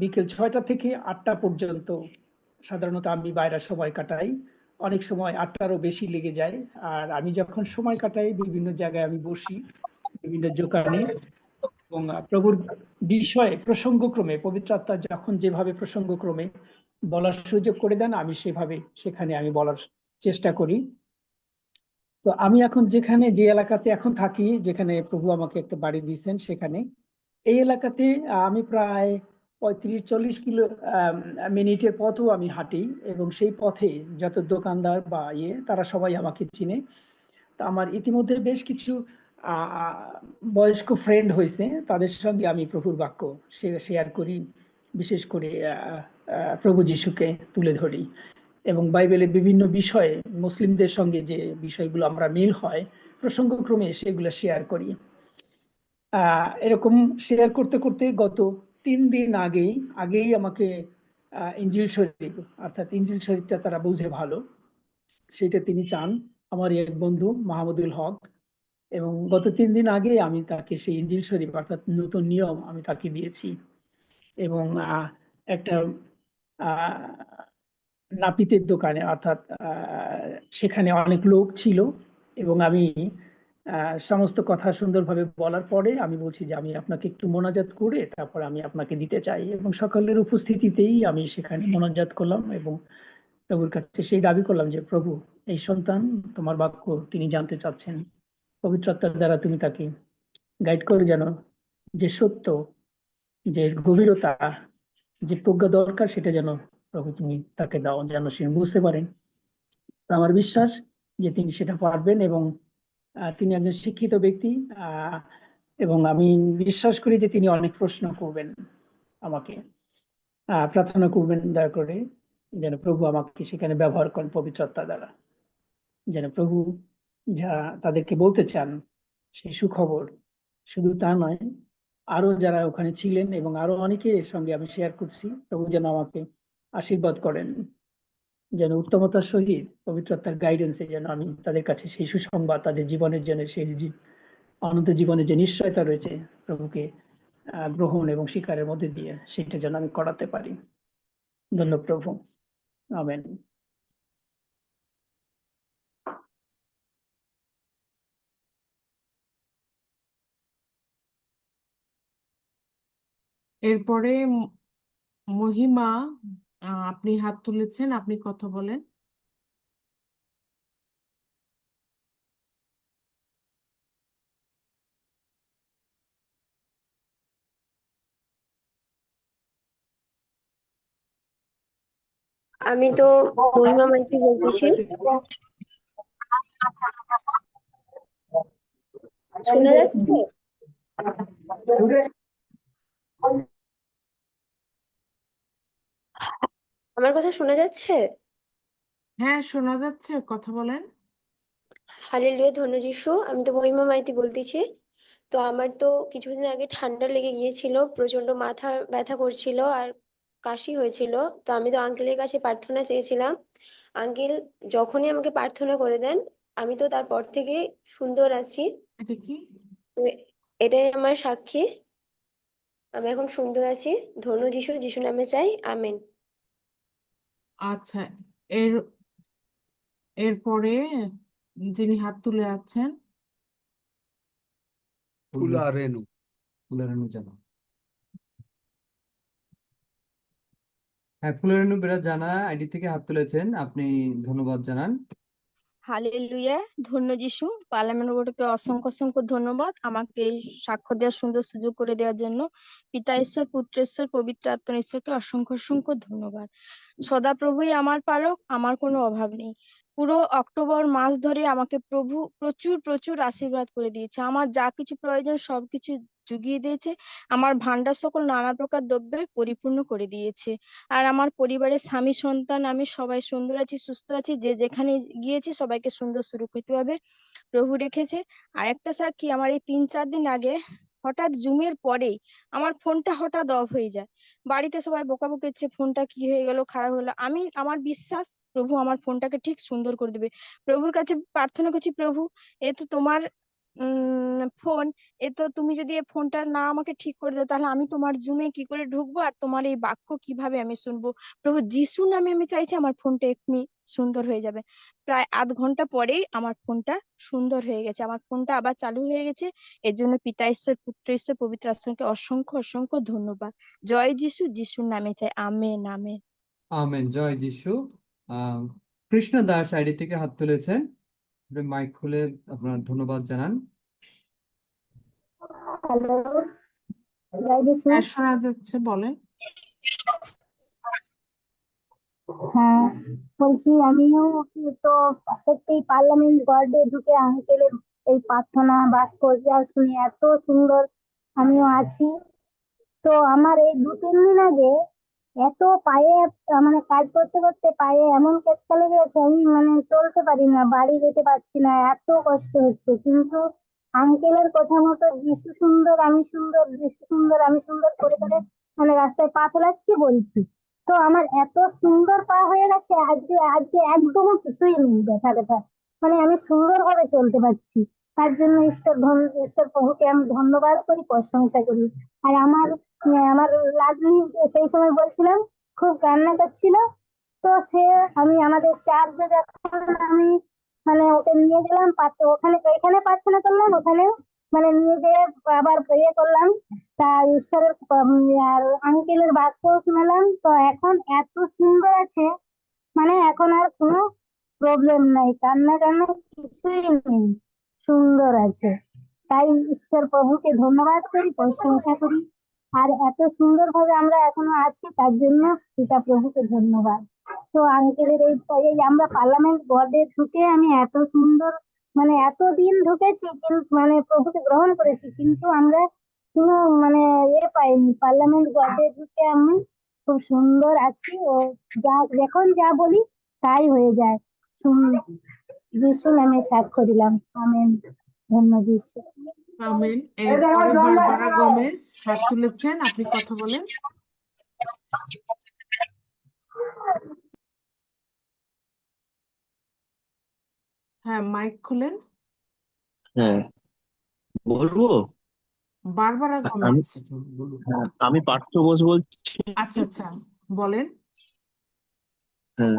বিকেল 6টা থেকে 8টা পর্যন্ত সাধারণত আমি বাইরে সময় কাটাই। অনেক সময় 8টারও বেশি লেগে যায়। আর আমি যখন সময় কাটাই বিভিন্ন জায়গায় আমি বসি, বিভিন্ন দোকানে, এবং প্রভুর বিষয়ে প্রসঙ্গক্রমে পবিত্র আত্মা যখন যেভাবে প্রসঙ্গক্রমে বলার সুযোগ করে দেন, আমি সেভাবে সেখানে আমি বলার চেষ্টা করি। তো আমি এখন যে এলাকাতে এখন থাকি, যেখানে প্রভু আমাকে একটা বাড়ি দিয়েছেন, সেখানে এই এলাকাতে আমি প্রায় 35-40 কিলো মিনিটের পথও আমি হাঁটি, এবং সেই পথে যত দোকানদার বা তারা সবাই আমাকে চিনে। তা আমার ইতিমধ্যে বেশ কিছু বয়স্ক ফ্রেন্ড হয়েছে, তাদের সঙ্গে আমি প্রভুর বাক্য শেয়ার করি। বিশেষ করে প্রভু যিশুকে তুলে ধরি, এবং বাইবেলের বিভিন্ন বিষয়ে মুসলিমদের সঙ্গে যে বিষয়গুলো আমরা মিল হয় প্রসঙ্গক্রমে সেগুলো শেয়ার করি। এরকম শেয়ার করতে করতে গত 3 দিন আগেই আমাকে ইনজিল শরীফ, অর্থাৎ ইনজিল শরীফটা তারা বুঝে ভালো, সেটা তিনি চান, আমার এক বন্ধু মাহমুদুল হক। এবং গত 3 দিন আগে আমি তাকে সেই ইনজিল শরীফ অর্থাৎ নতুন নিয়ম আমি তাকে দিয়েছি। এবং একটা নাপিতের দোকানে, অর্থাৎ সেখানে অনেক লোক ছিল, এবং আমি সমস্ত কথা সুন্দরভাবে বলার পরে আমি বলছি যে আমি আপনাকে একটু মোনাজাত করে তারপর আমি আপনাকে দিতে চাই, এবং সকলের উপস্থিতিতেই আমি সেখানে মোনাজাত করলাম এবং প্রভুর কাছে সেই দাবি করলাম যে প্রভু, এই সন্তান তোমার বাক্য তিনি জানতে চাচ্ছেন, পবিত্র আত্মার দ্বারা তুমি তাকে গাইড করে, যেন যে সত্য, যে গভীরতা, যে প্রজ্ঞা দরকার সেটা যেন প্রভু তুমি তাকে দাও, যেন সে বুঝতে পারেন। আমার বিশ্বাস যে তিনি সেটা পারবেন, এবং তিনি একজন শিক্ষিত ব্যক্তি, এবং আমি বিশ্বাস করি যে তিনি অনেক প্রশ্ন করবেন আমাকে। প্রার্থনা করবেন দয়া করে যেন প্রভু আমাকে সেখানে ব্যবহার করেন পবিত্র আত্মা দ্বারা, যেন প্রভু যা তাদেরকে বলতে চান সেই সুখবর শুধু তা নয়, আরো যারা ওখানে ছিলেন এবং আরো অনেকের সঙ্গে আমি শেয়ার করছি, প্রভু যেন আমাকে আশীর্বাদ করেন, যেন উত্তমতার সহিত পবিত্র আত্মার গাইডেন্সে যেন আমি তাদের কাছে সেই সুসংবাদ, তাদের জীবনের জন্য সেই অনন্ত জীবনের যে নিশ্চয়তা রয়েছে প্রভুকে গ্রহণ এবং স্বীকারের মধ্যে দিয়ে, সেটা যেন আমি করাতে পারি। ধন্য প্রভু। আমেন।
এরপরে মহিমা, আপনি হাত তুলেছেন, আপনি কথা বলেন।
আমি তো মহিমা মাইতি বলতেছি। শোনা যাচ্ছে? আমার কথা শোনা যাচ্ছে?
হ্যাঁ, শোনা যাচ্ছে, কথা বলেন।
হালেলুয়া, ধন্য যিশু। আমি তো মহিমা মাইতি বলতেছি। তো আমার তো কিছুদিন আগে ঠান্ডা লেগে গিয়েছিল, প্রচন্ড মাথা ব্যথা করছিল আর কাশি হয়েছিল। তো আমি তো আঙ্কেলের কাছে প্রার্থনা চেয়েছিলাম। আঙ্কেল যখনই আমাকে প্রার্থনা করে দেন, আমি তো তারপর থেকে সুন্দর আছি।
এটা কি?
তো এটাই আমার সাক্ষী। আমি এখন সুন্দর আছি। ধন্য যিশু, যিশু নামে চাই, আমেন।
আচ্ছা, এর এরপরে যিনি হাত তুলে আছেন,
ফুলা রেনু।
ফুলারেনু জানা। হ্যাঁ, ফুলারেনু বেরা জানা আইডি থেকে হাত তুলেছেন, আপনি ধন্যবাদ জানান।
হালেলুয়া, ধন্য যিশু। পার্লামেন্ট বোর্ডকে অসংখ্য অসংখ্য ধন্যবাদ আমাকে এই সাক্ষ্য দেওয়ার সুন্দর সুযোগ করে দেওয়ার জন্য। পিতা ঈশ্বর, পুত্র ঈশ্বর, পবিত্র আত্মা ঈশ্বরকে অসংখ্য অসংখ্য ধন্যবাদ। সদাপ্রভুই আমার পালক, আমার কোনো অভাব নেই। পুরো অক্টোবর মাস ধরে আমাকে প্রভু প্রচুর প্রচুর আশীর্বাদ করে দিয়েছে। আমার যা কিছু প্রয়োজন সবকিছু জুগিয়ে দিয়েছে। আমার ভান্ডার সকল নানা প্রকার দ্রব্যে পরিপূর্ণ করে দিয়েছে। আর আমার পরিবারের স্বামী সন্তান আমি সবাই সুন্দর আছি, সুস্থ আছি। যে যেখানে গিয়েছি সবাইকে সুন্দর সুরক্ষিতভাবে প্রভু রেখেছে। আর একটা সাক্ষী, আমার এই 3-4 দিন আগে হঠাৎ জুমের পরেই আমার ফোনটা হঠাৎ অফ হয়ে যায়। বাড়িতে সবাই বকাবকি করছে, ফোনটা কি হয়ে গেল, খারাপ হলো। আমার বিশ্বাস প্রভু আমার ফোনটাকে ঠিক সুন্দর করে দেবে। প্রভুর কাছে প্রার্থনা করছি, প্রভু এ তো তোমার ফোন, এ তো তুমি যদি এই ফোনটা না আমাকে ঠিক করে দাও, তাহলে আমি তোমার জুমে কি করে ঢুকবো আর তোমার এই বাক্য কিভাবে আমি শুনবো। প্রভু যিশু নামে আমি চাইছি আমার ফোনটা এক্ষুনি সুন্দর হয়ে যাবে। প্রায় আধ ঘন্টা পরেই আমার ফোনটা সুন্দর হয়ে গেছে, আমার ফোনটা আবার চালু হয়ে গেছে। এর জন্য পিতা ঈশ্বর, পুত্র ঈশ্বর, পবিত্র আত্মাকে অসংখ্য অসংখ্য ধন্যবাদ। জয় যিশু, যিশুর নামে চাই, আমেন আমেন।
আমেন, জয় যিশু। কৃষ্ণ দাস আইডি থেকে হাত তুলেছেন, আপনি মাইক খুলে আপনার ধন্যবাদ জানান।
হ্যালো, জয় যিশু।
হ্যাঁ, শোনা যাচ্ছে, বলেন।
হ্যাঁ, বলছি আমিও তো সত্যি পার্লামেন্ট গর্ডে ঢুকে আঙ্কেলের এই প্রার্থনা বাক্য যা শুনে এত সুন্দর আমিও আছি। তো আমার এই 2-3 দিন আগে এত পায়ে মানে কাজ করতে করতে পায়ে এমন কেচকা লেগে গেছে, আমি মানে চলতে পারি না, বাড়ি যেতে পারছি না, এত কষ্ট হচ্ছে। কিন্তু আঙ্কেলের কথা মতো যিশু সুন্দর আমি সুন্দর, যিশু সুন্দর আমি সুন্দর করে করে মানে রাস্তায় পা ফেলাচ্ছি বলছি। তো আমার এত সুন্দর পা হয়ে গেছে, আজকে আজকে একদমই কিছুই নেই ব্যথা ব্যথা, মানে আমি সুন্দরভাবে চলতে পারছি। তার জন্য ঈশ্বর প্রভুকে আমি ধন্যবাদ করি, প্রশংসা করি। আর আমার লাডলি সেই সময় বলছিলাম খুব কান্না করছিল। তো আমাদের চার্চে যখন আমি মানে ওকে নিয়ে গেলাম, ওখানে এখানে প্রার্থনা করলাম, ওখানে মানে নিয়ে যেয়ে আবার করলাম। তা ঈশ্বরের আর আঙ্কেলের বাক্য শোনালাম। তো এখন এত সুন্দর আছে, মানে এখন আর কোনো প্রবলেম নাই, কান্না কান্না কিছুই নেই, সুন্দর আছে। তাই ঈশ্বর প্রভুকে ধন্যবাদ করি, প্রশংসা করি। আর এত সুন্দর ভাবে আমরা এখনো আছি, তার জন্য পিতা প্রভুকে ধন্যবাদ। তো আঙ্কেলের এই আমরা পার্লামেন্ট বোর্ডে ঢুকে আমি এত সুন্দর মানে এতদিন ঢুকেছি, কিন্তু মানে প্রভুকে গ্রহণ করেছি, কিন্তু আমরা কোনো মানে পাইনি। পার্লামেন্ট বোর্ডে ঢুকে আমি খুব সুন্দর আছি। ও যখন যা বলি তাই হয়ে যায়। যিশু নামে সাক্ষ্য দিলাম, আমেন। ধন্য যিশু।
আমেন। এরপরে বারবারা গোমেজ হাত তুলেছেন, আপনি কথা বলেন। হ্যাঁ, মাইক খুলেন।
হ্যাঁ, বলবো।
বারবারা
আমি
গোমেজ।
আমি পার্থ বোস বলছি।
আচ্ছা আচ্ছা, বলেন।
হ্যাঁ,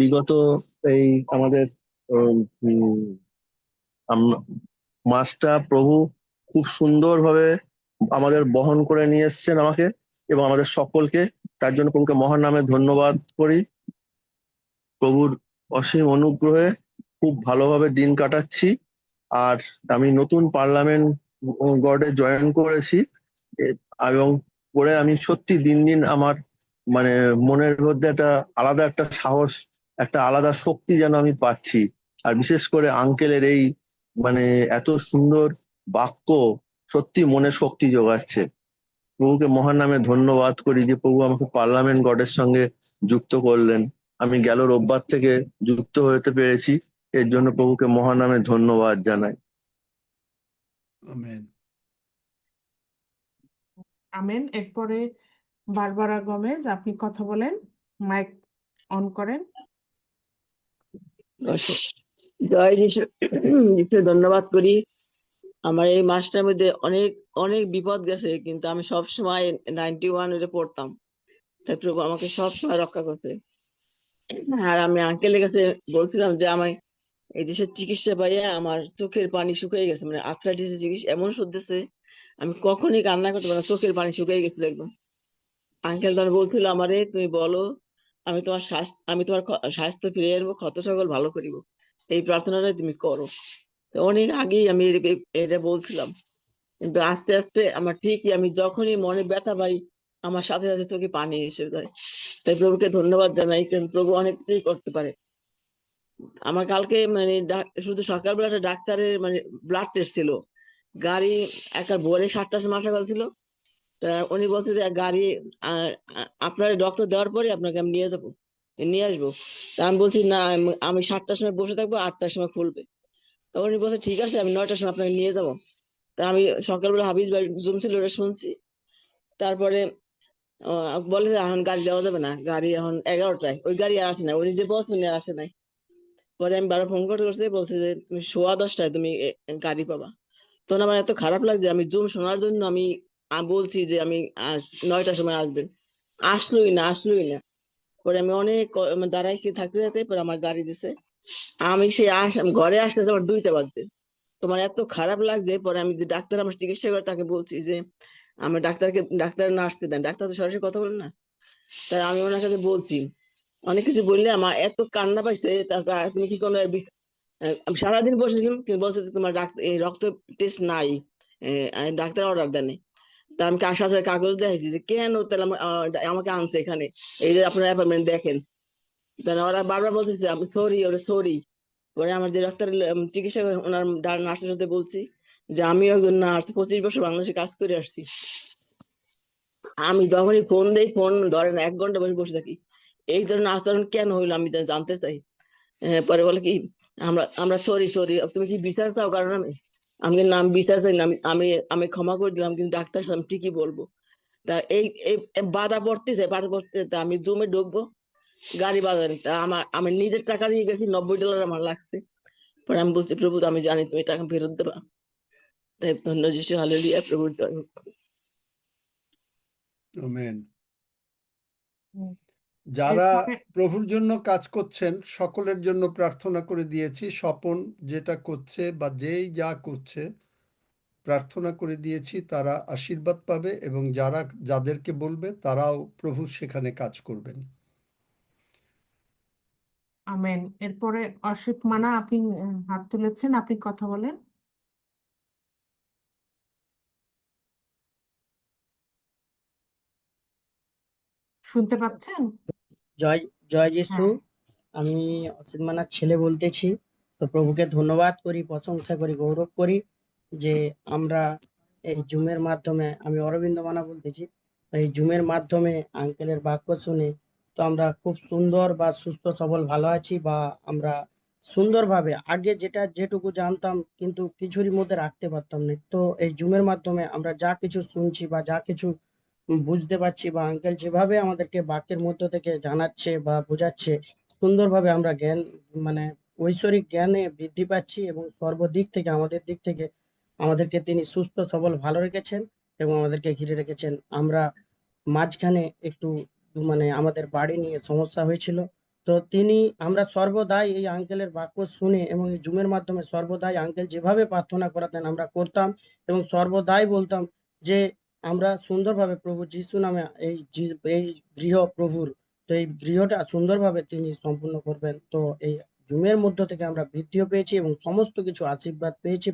বিগত এই আমাদের উম, উম, মাসটা প্রভু খুব সুন্দরভাবে আমাদের বহন করে নিয়ে এসেছেন আমাকে এবং আমাদের সকলকে। তার জন্য প্রভুকে মহান নামে ধন্যবাদ করি। প্রভুর অসীম অনুগ্রহে খুব ভালোভাবে দিন কাটাচ্ছি। আর আমি নতুন পার্লামেন্ট গডে জয়েন করেছি এবং করে আমি সত্যি দিন দিন আমার মানে মনের মধ্যে আলাদা একটা সাহস, একটা আলাদা শক্তি যেন আমি পাচ্ছি। আর বিশেষ করে আঙ্কেলের এই মানে এত সুন্দর বাক্য সত্যি মনে শক্তি যোগাচ্ছে। প্রভুকে মহান নামে ধন্যবাদ করি যে প্রভু আমাকে পার্লামেন্ট গডের সঙ্গে যুক্ত করলেন। আমি গেল রোববার থেকে যুক্ত হতে পেরেছি, এর জন্য প্রভুকে মহান নামে ধন্যবাদ জানাই।
আমেন।
আমেন। এরপরে বারবারা গমেজ, আপনি কথা বলেন, মাইক অন করেন।
জয় যিশু। যিশু ধন্যবাদ করি। আমার এই মাসটার মধ্যে অনেক অনেক বিপদ গেছে, কিন্তু আমি সব সময় 91 পড়তাম। তাই প্রভু আমাকে সব সময় রক্ষা করছে। আর আমি আঙ্কেলের কাছে বলছিলাম যে আমার এই দেশের চিকিৎসা পাইয়া আমার চোখের পানি শুকিয়ে গেছে, মানে আর্থ্রাইটিস চিকিৎসা এমন শুনতেছে আমি কখনই কান্না করতে পারি না, চোখের পানি শুকিয়ে গেছিল একদম। আঙ্কেল তখন বলছিল আমারে, তুমি বলো আমি তোমার স্বাস্থ্য ফিরিয়ে আনবো, ক্ষত সকল ভালো করিব, এই প্রার্থনাটাই তুমি করো। তো অনেক আগেই আমি এটা বলছিলাম, কিন্তু আস্তে আস্তে আমার ঠিকই আমি যখনই মনে ব্যথা পাই আমার সাথে সাথে চোখে পানি এসে যায়। তাই প্রভুকে ধন্যবাদ জানাই, কারণ প্রভু অনেক কিছুই করতে পারে। আমার কালকে মানে শুধু সকালবেলা একটা ডাক্তারের মানে ব্লাড টেস্ট ছিল, গাড়ি একটা ভোরে 7টার সময় আসা কথা ছিল। তা উনি বলছে যে গাড়ি আপনার ডক্টর দেওয়ার পরে আপনাকে আমি নিয়ে আসবো। তা আমি বলছি না, আমি 7টার সময় বসে থাকবো, 8টার সময় খুলবে। তা উনি বলছে ঠিক আছে, আমি 9টার সময় আপনাকে নিয়ে যাবো। তা আমি সকালবেলা হাফিজ ভাই জুম ছিল ওটা শুনছি। তারপরে বলে যে এখন গাড়ি দেওয়া যাবে না, গাড়ি এখন 11টায়, ওই গাড়ি আর আসে না, উনি যে বলছেন আর আসে নাই। পরে আমি বারো ফোন করতে করতে বলছে যে তুমি 10:15 তুমি গাড়ি পাবা। তখন আমার এত খারাপ লাগছে, আমি জুম শোনার জন্য আমি বলছি যে আমি 9টার সময় আসবেন, আসলোই না। পরে আমি অনেক দাঁড়াই থাকতে থাকতে পরে আমার গাড়ি দিছে। আমি ঘরে আসতে আমার 2টা বাজছে। তোমার এত খারাপ লাগছে। পরে আমি যে ডাক্তার আমার চিকিৎসা করে তাকে বলছি যে আমার ডাক্তার না আসতে দেন, ডাক্তার তো সরাসরি কথা বলেন না। তাই আমি ওনার সাথে বলছি, অনেক কিছু বললে আমার এত কান্না পাইছে। তুমি কি কোনো আমি সারাদিন বসেছিলাম, কিন্তু বলছে যে তোমার রক্ত টেস্ট নাই, ডাক্তার অর্ডার দেয়নি। তা আমি সাথে কাগজ দেখাইছি যে কেন তাহলে আমাকে আনছে এখানে, এই যে আপনার অ্যাপয়েন্টমেন্ট দেখেন। তাহলে ওরা বারবার বলতেছে আমি সরি। পরে আমার যে ডাক্তার চিকিৎসা করে ওনার নার্সের সাথে বলছি যে আমিও একজন নার্স, 25 বছর বাংলাদেশে কাজ করে আসছি। আমি যখনই ফোন দেই ফোন ধরে না, 1 ঘন্টা বসে থাকি। এই ধরনের আচরণ কেন হইলো আমি জানতে চাই। পরে বলে কি আমরা সরি, তুমি কি বিচার চাও? কারণ আমি নাম বিচার চাই না, আমি ক্ষমা করে দিলাম, কিন্তু ডাক্তার আমি ঠিকই বলবো। তা এই বাধা পড়তেছে আমি জুমে ঢুকবো, গাড়ি বাধা নেই। তা আমি নিজের টাকা দিয়ে গেছি, $90 আমার লাগছে। পরে আমি বলছি প্রভু আমি জানি তুমি টাকা ফেরত দেবা। তাই ধন্য যিশু, হালেলুয়া, প্রভুর জয় হোক।
আমেন। যারা প্রভুর জন্য কাজ করছেন সকলের জন্য প্রার্থনা করে দিয়েছি। স্বপন যেটা করছে বা যেই যা করছে প্রার্থনা করে দিয়েছি, তারা আশীর্বাদ পাবে এবং যাদেরকে বলবে তারাও প্রভু সেখানে কাজ করবেন।
আমেন। এরপরে অসিত মানা, আপনি হাত তুলেছেন, আপনি কথা বলেন। শুনতে পাচ্ছেন?
জয় জয় যিশু।
হ্যাঁ।
আমি অসিত মানার ছেলে বলতেছি। তো প্রভুকে ধন্যবাদ করি, প্রশংসা করি, গৌরব করি যে আমরা এই জুমের মাধ্যমে, আমি অরবিন্দ মানা বলতেছি, এই জুমের মাধ্যমে আঙ্কেলের বাক্য শুনে তো আমরা খুব সুন্দর বা সুস্থ সবল ভালো আছি, বা আমরা সুন্দরভাবে আগে যেটুকু জানতাম কিন্তু কিছুরই মধ্যে রাখতে পারতাম না। তো এই জুমের মাধ্যমে আমরা যা কিছু শুনছি বা যা কিছু বুঝতে পারছি, বা আঙ্কেল যেভাবে আমাদেরকে বাক্যের মধ্য থেকে জানাচ্ছে বা বোঝাচ্ছে, সুন্দরভাবে আমরা জ্ঞান মানে ঐশ্বরিক জ্ঞানে বৃদ্ধি পাচ্ছি, এবং সর্বদিক থেকে আমাদের দিক থেকে আমাদেরকে তিনি সুস্থ সবল ভালো রেখেছেন এবং আমাদেরকে ঘিরে রেখেছেন। আমরা মাঝখানে একটু মানে আমাদের বাড়ি নিয়ে সমস্যা হয়েছিল। তো আমরা সর্বদাই এই আঙ্কেলের বাক্য শুনে এবং এই জুমের মাধ্যমে সর্বদাই আঙ্কেল যেভাবে প্রার্থনা করাতেন আমরা করতাম এবং সর্বদাই বলতাম যে আমরা সুন্দরভাবে প্রভু যিশু নামে এই গৃহ প্রভুর, তো এই গৃহটা সুন্দরভাবে তিনি সম্পূর্ণ করবেন। তো এই জুমের মধ্য থেকে আমরা বৃদ্ধিও পেয়েছি এবং সমস্ত কিছু আশীর্বাদ পেয়েছি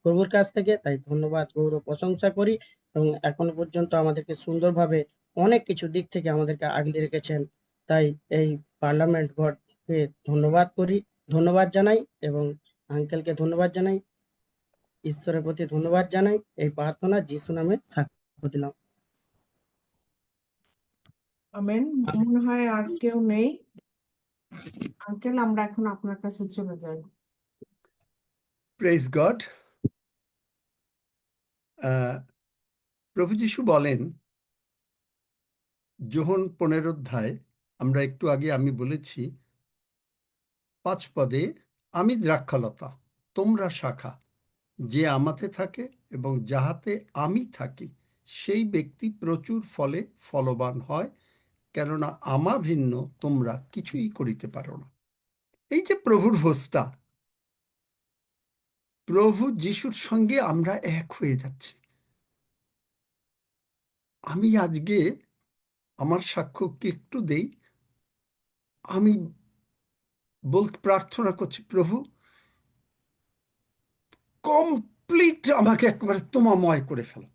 প্রভুর কাছ থেকে। তাই ধন্যবাদ, গৌরব, প্রশংসা করি এবং এখনো পর্যন্ত আমাদেরকে সুন্দরভাবে অনেক কিছু দিক থেকে আমাদেরকে আগলে রেখেছেন। তাই এই পার্লামেন্ট গডকে ধন্যবাদ জানাই এবং আঙ্কেলকে ধন্যবাদ জানাই, ঈশ্বরের প্রতি ধন্যবাদ জানাই। এই প্রার্থনা যিশু নামে সাক্ষ্য দিলাম।
আমেন। মনে হয় আর কেউ নেই। আঙ্কেল, আমরা এখন আপনার কাছে চলে যাই।
Praise God. প্রভু যীশু বলেন যোহন 15 অধ্যায়, আমরা একটু আগে আমি বলেছি 5 পদে, আমি দ্রাক্ষালতা, তোমরা শাখা, যে আমাতে থাকে এবং যাহাতে আমি থাকি সেই ব্যক্তি প্রচুর ফলে ফলবান হয়, কেননা আমা ভিন্ন তোমরা কিছুই করিতে পারো না। এই যে প্রভুর ভোজটা, প্রভু যিশুর সঙ্গে আমরা এক হয়ে যাচ্ছি। আমি আজকে আমার সাক্ষ্য কি একটু দেই, আমি প্রার্থনা করছি, প্রভু কমপ্লিট আমাকে একবারে তোমাময় করে ফেলো,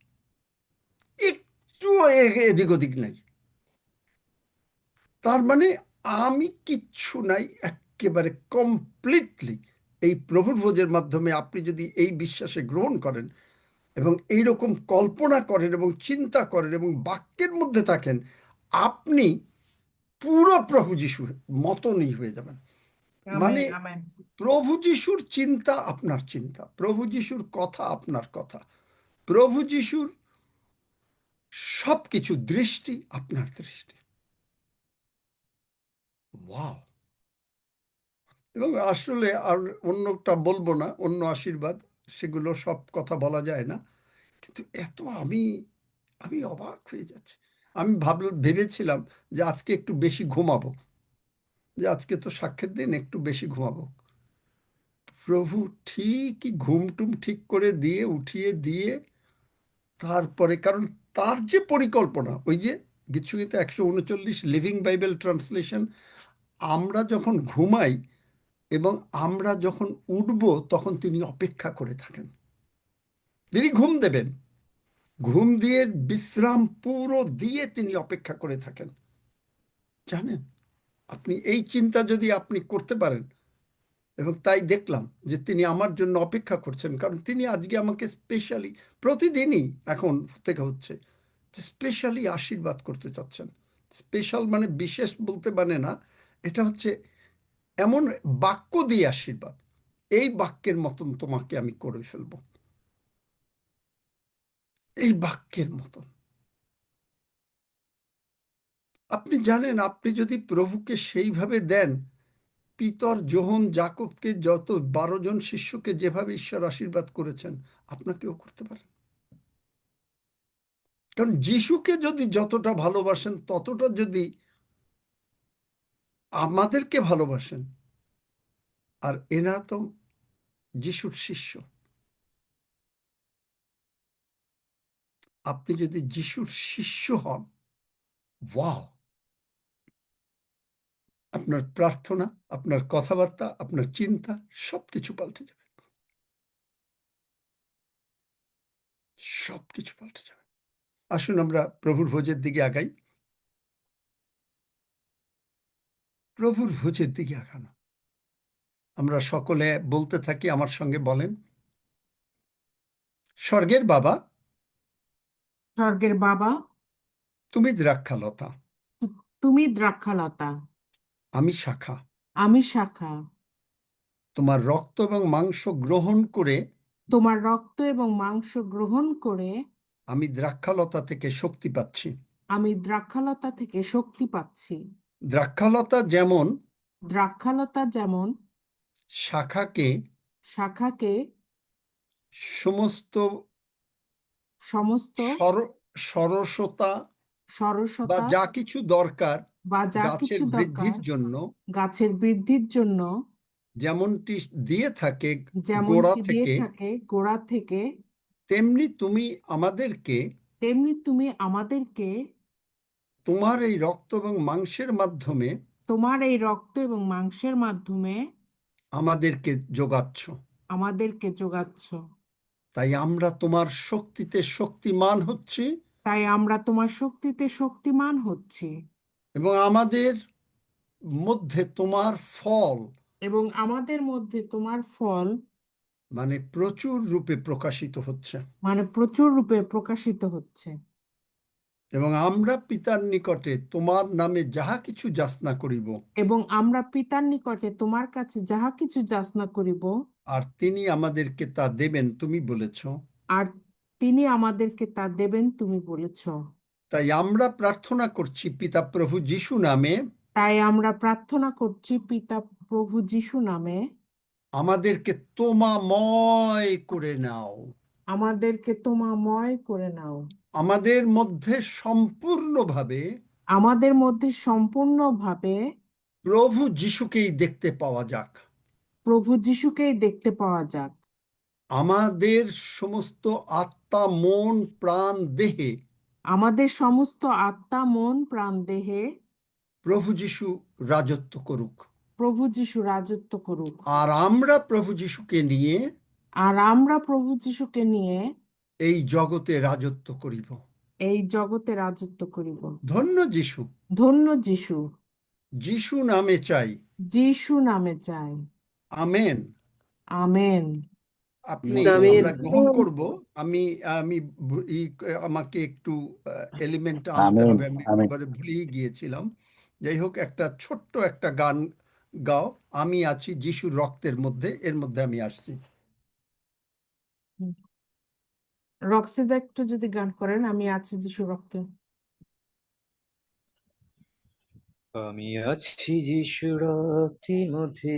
একটু এদিক ওদিক নাই। তার মানে আমি কিচ্ছু নাই, একেবারে কমপ্লিটলি এই প্রভুর ভোজের মাধ্যমে আপনি যদি এই বিশ্বাসে গ্রহণ করেন এবং এইরকম কল্পনা করেন এবং চিন্তা করেন এবং বাক্যের মধ্যে থাকেন, আপনি পুরো প্রভু যিশুর মতনই হয়ে যাবেন। মানে
আমেন, আমেন।
প্রভু যিশুর চিন্তা আপনার চিন্তা, প্রভু যিশুর কথা আপনার কথা, প্রভু যিশুর সবকিছু দৃষ্টি আপনার দৃষ্টি। ওয়াও! এবং আসলে আর অন্যটা বলবো না, অন্য আশীর্বাদ সেগুলো সব কথা বলা যায় না, কিন্তু এত আমি অবাক হয়ে যাচ্ছি। আমি ভেবেছিলাম যে আজকে একটু বেশি ঘুমাবো, যে আজকে তো সাক্ষের দিন, একটু বেশি ঘুমাবো। প্রভু ঠিকই ঘুমটুম ঠিক করে দিয়ে উঠিয়ে দিয়ে তারপরে, কারণ তার যে পরিকল্পনা, ওই যে গীতসংগীতে 139 লিভিং বাইবেল ট্রান্সলেশন, আমরা যখন ঘুমাই এবং আমরা যখন উঠব তখন তিনি অপেক্ষা করে থাকেন, তিনি ঘুম দেবেন, ঘুম দিয়ে বিশ্রাম পুরো দিয়ে তিনি অপেক্ষা করে থাকেন। জানেন, আপনি এই চিন্তা যদি আপনি করতে পারেন, এবং তাই দেখলাম যে তিনি আমার জন্য অপেক্ষা করছেন, কারণ তিনি আজকে আমাকে স্পেশালি, প্রতিদিনই এখন থেকে হচ্ছে, স্পেশালি আশীর্বাদ করতে চাচ্ছেন। স্পেশাল মানে বিশেষ বলতে মানে না, এটা হচ্ছে এমন বাক্য দিয়ে আশীর্বাদ, এই বাক্যের মতন তোমাকে আমি করে ফেলব, এই বাক্যের মতন। আপনি জানেন, আপনি যদি প্রভুকে সেইভাবে দেন, পিতর, যোহন, যাকবকে, যত 12 জন শিষ্যকে যেভাবে ঈশ্বর আশীর্বাদ করেছেন, আপনাকেও করতে পারেন। কারণ যিশুকে যদি যতটা ভালোবাসেন, ততটা যদি আমাদেরকে ভালোবাসেন, আর এরা তো যিশুর শিষ্য, আপনি যদি যিশুর শিষ্য হন, ওয়াও! আপনার প্রার্থনা, আপনার কথাবার্তা, আপনার চিন্তা সবকিছু পাল্টে যাবে, সবকিছু পাল্টে যাবে। আসুন আমরা প্রভুর ভোজের দিকে আগাই। প্রভুর ভোজের দিকে আগানো, আমরা সকলে বলতে থাকি, আমার সঙ্গে বলেন, স্বর্গের বাবা,
স্বর্গের বাবা,
তুমি দ্রাক্ষালতা,
তুমি দ্রাক্ষালতা,
আমি শাখা,
আমি শাখা।
তোমার রক্ত এবং মাংস গ্রহণ করে
তোমার রক্ত এবং মাংস গ্রহণ করে
আমি দ্রাক্ষালতা থেকে শক্তি পাচ্ছি।
আমি দ্রাক্ষালতা থেকে শক্তি পাচ্ছি।
দ্রাক্ষালতা যেমন শাখাকে সমস্ত সরসতা, বা
সরসতা
যা কিছু দরকার
বা যা
গাছের
কিছু
বৃদ্ধির
দরকার
জন্য,
গাছের বৃদ্ধির জন্য
যেমনটি দিয়ে থাকে গোড়া
যেমনটি দিয়ে
থেকে,
থাকে গোড়া থেকে,
তেমনি তুমি আমাদেরকে
তেমনি তুমি আমাদেরকে
তোমার এই রক্ত এবং মাংসের মাধ্যমে
তোমার এই রক্ত এবং মাংসের মাধ্যমে
আমাদেরকে যোগাচ্ছ।
আমাদেরকে যোগাচ্ছ।
তাই আমরা তোমার শক্তিতে শক্তিমান হচ্ছি
তাই আমরা তোমার শক্তিতে শক্তিমান হচ্ছি
এবং আমাদের মধ্যে তোমার ফল
এবং আমাদের মধ্যে তোমার ফল
মানে প্রচুর রূপে প্রকাশিত হচ্ছে।
মানে প্রচুর রূপে প্রকাশিত হচ্ছে।
এবং আমরা পিতার নিকটে তোমার নামে যাহা কিছু যাচনা করিব,
এবং আমরা পিতার নিকটে তোমার কাছে যাহা কিছু যাচনা করিব,
আর তিনি আমাদেরকে তা দেবেন তুমি বলেছ।
আর তিনি আমাদেরকে তা দেবেন তুমি বলেছ।
তাই আমরা প্রার্থনা করছি পিতা প্রভু যিশু নামে,
তাই আমরা প্রার্থনা করছি পিতা প্রভু যিশু নামে,
আমাদেরকে তোমাময় করে নাও,
আমাদেরকে তোমাময় করে নাও,
আমাদের মধ্যে সম্পূর্ণভাবে
আমাদের মধ্যে সম্পূর্ণভাবে
প্রভু যিশুকেই দেখতে পাওয়া যাক।
প্রভু যিশুকেই দেখতে পাওয়া যাক।
আমাদের সমস্ত আত্মা, মন, প্রাণ, দেহে
আমাদের সমস্ত আত্মা, মন, প্রাণ, দেহে
প্রভু যিশু রাজত্ব করুক।
প্রভু যিশু রাজত্ব করুক।
আর আমরা প্রভু যিশুকে নিয়ে
আর আমরা প্রভু যিশুকে নিয়ে
এই জগতে রাজত্ব করিব।
এই জগতে রাজত্ব করিব।
ধন্য যিশু,
ধন্য যিশু,
যিশু নামে চাই।
যিশু নামে চাই।
আমেন।
আমেন।
আপনি
আমেন।
আমরা গ্রহণ করব। আমি আমি আমাকে একটু এলিমেন্ট আনতে হবে, আমি একেবারে ভুলেই গিয়েছিলাম। যাই হোক, একটা ছোট্ট একটা গান গাও, আমি আছি যিশুর রক্তের মধ্যে, এর মধ্যে আমি আসছি।
রক্সিদা একটু যদি গান করেন, আমি আছি যিশু রক্তে।
আমি আছি যিশু রক্তের মধ্যে,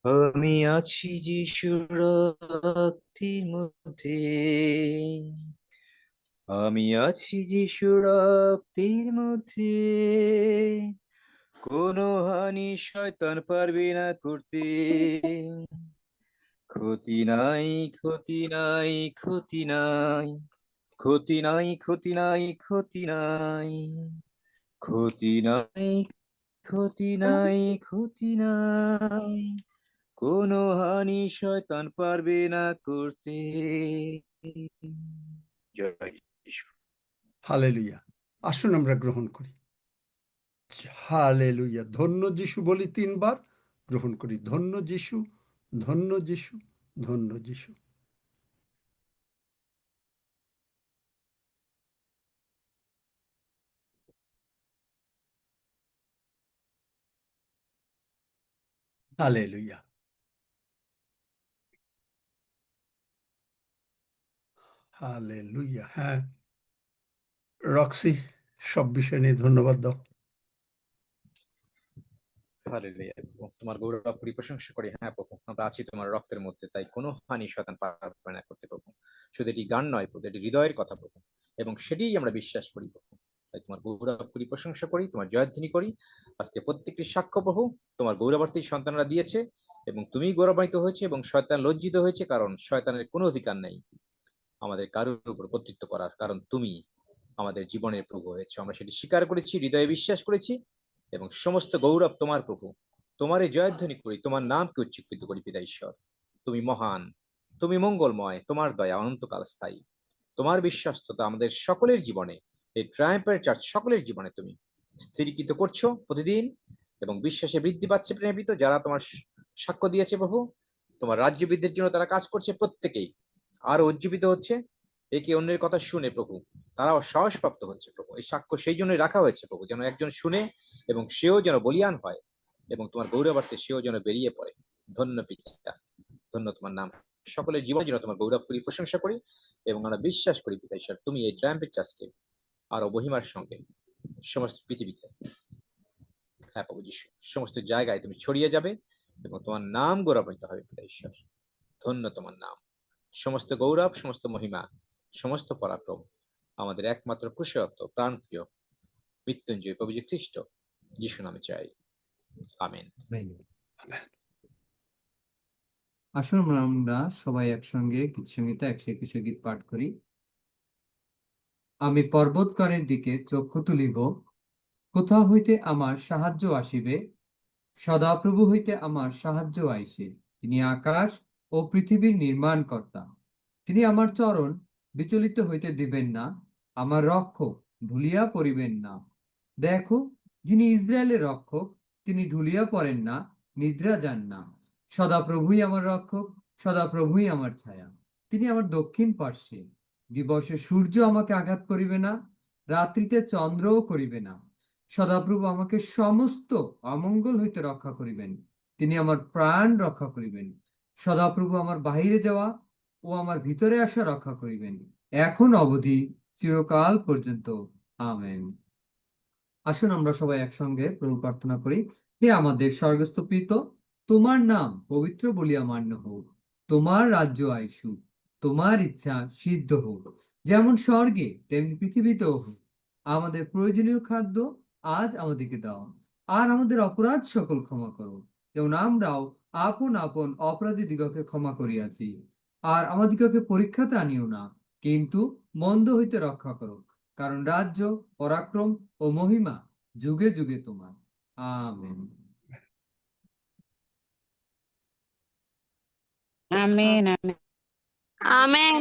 আমি আছি যিশু রক্তের মধ্যে, আমি আছি যিশু রক্তের মধ্যে, কোনো হানি শয়তান পারবে না করতে। ক্ষতি নাই, ক্ষতি নাই, ক্ষতি নাই, ক্ষতি নাই, ক্ষতি নাই, ক্ষতি নাই, ক্ষতি নাই, ক্ষতি নাই, ক্ষতি নাই, কোনো হানি শয়তান পারবে না করতে। জয় যিশু।
হালেলুয়া। আসুন আমরা গ্রহণ করি। হালেলুয়া। ধন্য যিশু বলি 3 বার, গ্রহণ করি। ধন্য যিশু, ধন্য যিশু, ধন্য যিশু। হালেলুয়া। হালেলুয়া। হ্যাঁ, রক্সি, সব বিষয় নিয়ে ধন্যবাদ দাও।
হালেলুয়া। প্রভু, তোমার গৌরব করি, প্রশংসা করি। হ্যাঁ প্রভু, আমরা আছি তোমার রক্তের মধ্যে, তাই কোনো হানি শয়তান পারবে না করতে প্রভু। শুধু এটি গান নয় প্রভু, এটি হৃদয়ের কথা প্রভু, এবং সেটাই আমরা বিশ্বাস করি প্রভু। তাই তোমার গৌরব করি, প্রশংসা করি, তোমার জয়ধ্বনি করি। আজকে প্রত্যেকটি সাক্ষ্য প্রভু তোমার গৌরবার্থী সন্তানরা দিয়েছে, এবং তুমি গৌরবান্বিত হয়েছে, এবং শয়তান লজ্জিত হয়েছে, কারণ শয়তানের কোনো অধিকার নেই আমাদের কারোর উপর কর্তৃত্ব করার, কারণ তুমি আমাদের জীবনের প্রভু হয়েছে। আমরা সেটি স্বীকার করেছি, হৃদয়ে বিশ্বাস করেছি, এবং সমস্ত গৌরব তোমার প্রভু। তোমার এই জয়ধ্বনি করি, তোমার নামকে উচ্চীকৃত করি পিতা ঈশ্বর। তুমি মহান, তুমি মঙ্গলময়, তোমার দয়া অনন্তকাল স্থায়ী। তোমার বিশ্বস্ততা আমাদের সকলের জীবনে, এই ট্রায়াম্পের চার্চ সকলের জীবনে তুমি স্থিরীকৃত করছো প্রতিদিন, এবং বিশ্বাসে বৃদ্ধি পাচ্ছে প্রেমিত যারা তোমার সাক্ষ্য দিয়েছে প্রভু। তোমার রাজ্য বৃদ্ধির জন্য তারা কাজ করছে, প্রত্যেকেই আরো উজ্জীবিত হচ্ছে একে অন্যের কথা শুনে প্রভু। তারাও সাহসপ্রাপ্ত হচ্ছে প্রভু। এই সাক্ষ্য সেই জন্যই রাখা হয়েছে প্রভু, যেন একজন শুনে এবং সেও যেন বলিয়ান হয়, এবং তোমার গৌরবার্থে সেও যেন বেরিয়ে পড়ে। ধন্য পিতা, ধন্য তোমার নাম। সকলের জীবন যেন তোমার গৌরব করি, প্রশংসা করি, এবং আমরা বিশ্বাস করি পিতা ঈশ্বর, তুমি এই ট্রায়াম্পের চার্চকে আরো মহিমার সঙ্গে সমস্ত পৃথিবীতে, হ্যাঁ প্রভু যিশু, সমস্ত জায়গায় তুমি ছড়িয়ে যাবে, এবং তোমার নাম গৌরবান্বিত হবে পিতা ঈশ্বর। ধন্য তোমার নাম। সমস্ত গৌরব, সমস্ত মহিমা, সমস্ত পরাক্রম আমাদের একমাত্র কুশলত্ব প্রাণপ্রিয় মৃত্যুঞ্জয় প্রভু যীশু খ্রিস্ট যিশু নামে চাই, আমেন।
আসুন আমরা সবাই একসঙ্গে গীতসংহিতা 121 গীত পাঠ করি। আমি পর্বতগণের দিকে চক্ষু তুলিব, কোথা হইতে আমার সাহায্য আসিবে? সদাপ্রভু হইতে আমার সাহায্য আইসে। তিনি আকাশ ও পৃথিবীর নির্মাণকর্তা। তিনি আমার চরণ বিচলিত হইতে দিবেন না, আমার রক্ষক ঢুলিয়া পড়িবেন না। দেখো, যিনি ইসরায়েলের রক্ষক, তিনি ঢুলিয়া পড়েন না, নিদ্রা যান না। সদাপ্রভুই আমার রক্ষক, সদাপ্রভুই আমার ছায়া। তিনি আমার দক্ষিণ পার্শ্বে। দিবসে সূর্য আমাকে আঘাত করিবে না, রাত্রিতে চন্দ্রও করিবে না। সদাপ্রভু আমাকে সমস্ত অমঙ্গল হইতে রক্ষা করিবেন। তিনি আমার প্রাণ রক্ষা করিবেন। সদাপ্রভু আমার বাহিরে যাওয়া ও আমার ভিতরে আসা রক্ষা করিবেন, এখন অবধি চিরকাল পর্যন্ত। আমেন। আসুন আমরা সবাই একসঙ্গে প্রভু প্রার্থনা করি। হে আমাদের স্বর্গস্থ পিতা, তোমার নাম পবিত্র বলিয়া মান্য হোক, তোমার রাজ্য আইসুক, তোমার ইচ্ছা সিদ্ধ হোক, যেমন স্বর্গে তেমনি পৃথিবীতেও হোক। আমাদের প্রয়োজনীয় খাদ্য আজ আমাদেরকে দাও, আর আমাদের অপরাধ সকল ক্ষমা করো, যেমন আমরাও আপন আপন অপরাধী দিগকে ক্ষমা করিয়াছি। আর আমাদিগকে পরীক্ষাতে আনিও না, কিন্তু মন্দ হইতে রক্ষা করো, কারণ রাজ্য, পরাক্রম ও মহিমা যুগে যুগে তোমার। আমেন।
আমেন। আমেন।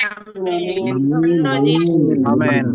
আমেন।
ধন্য যিশু।
আমেন।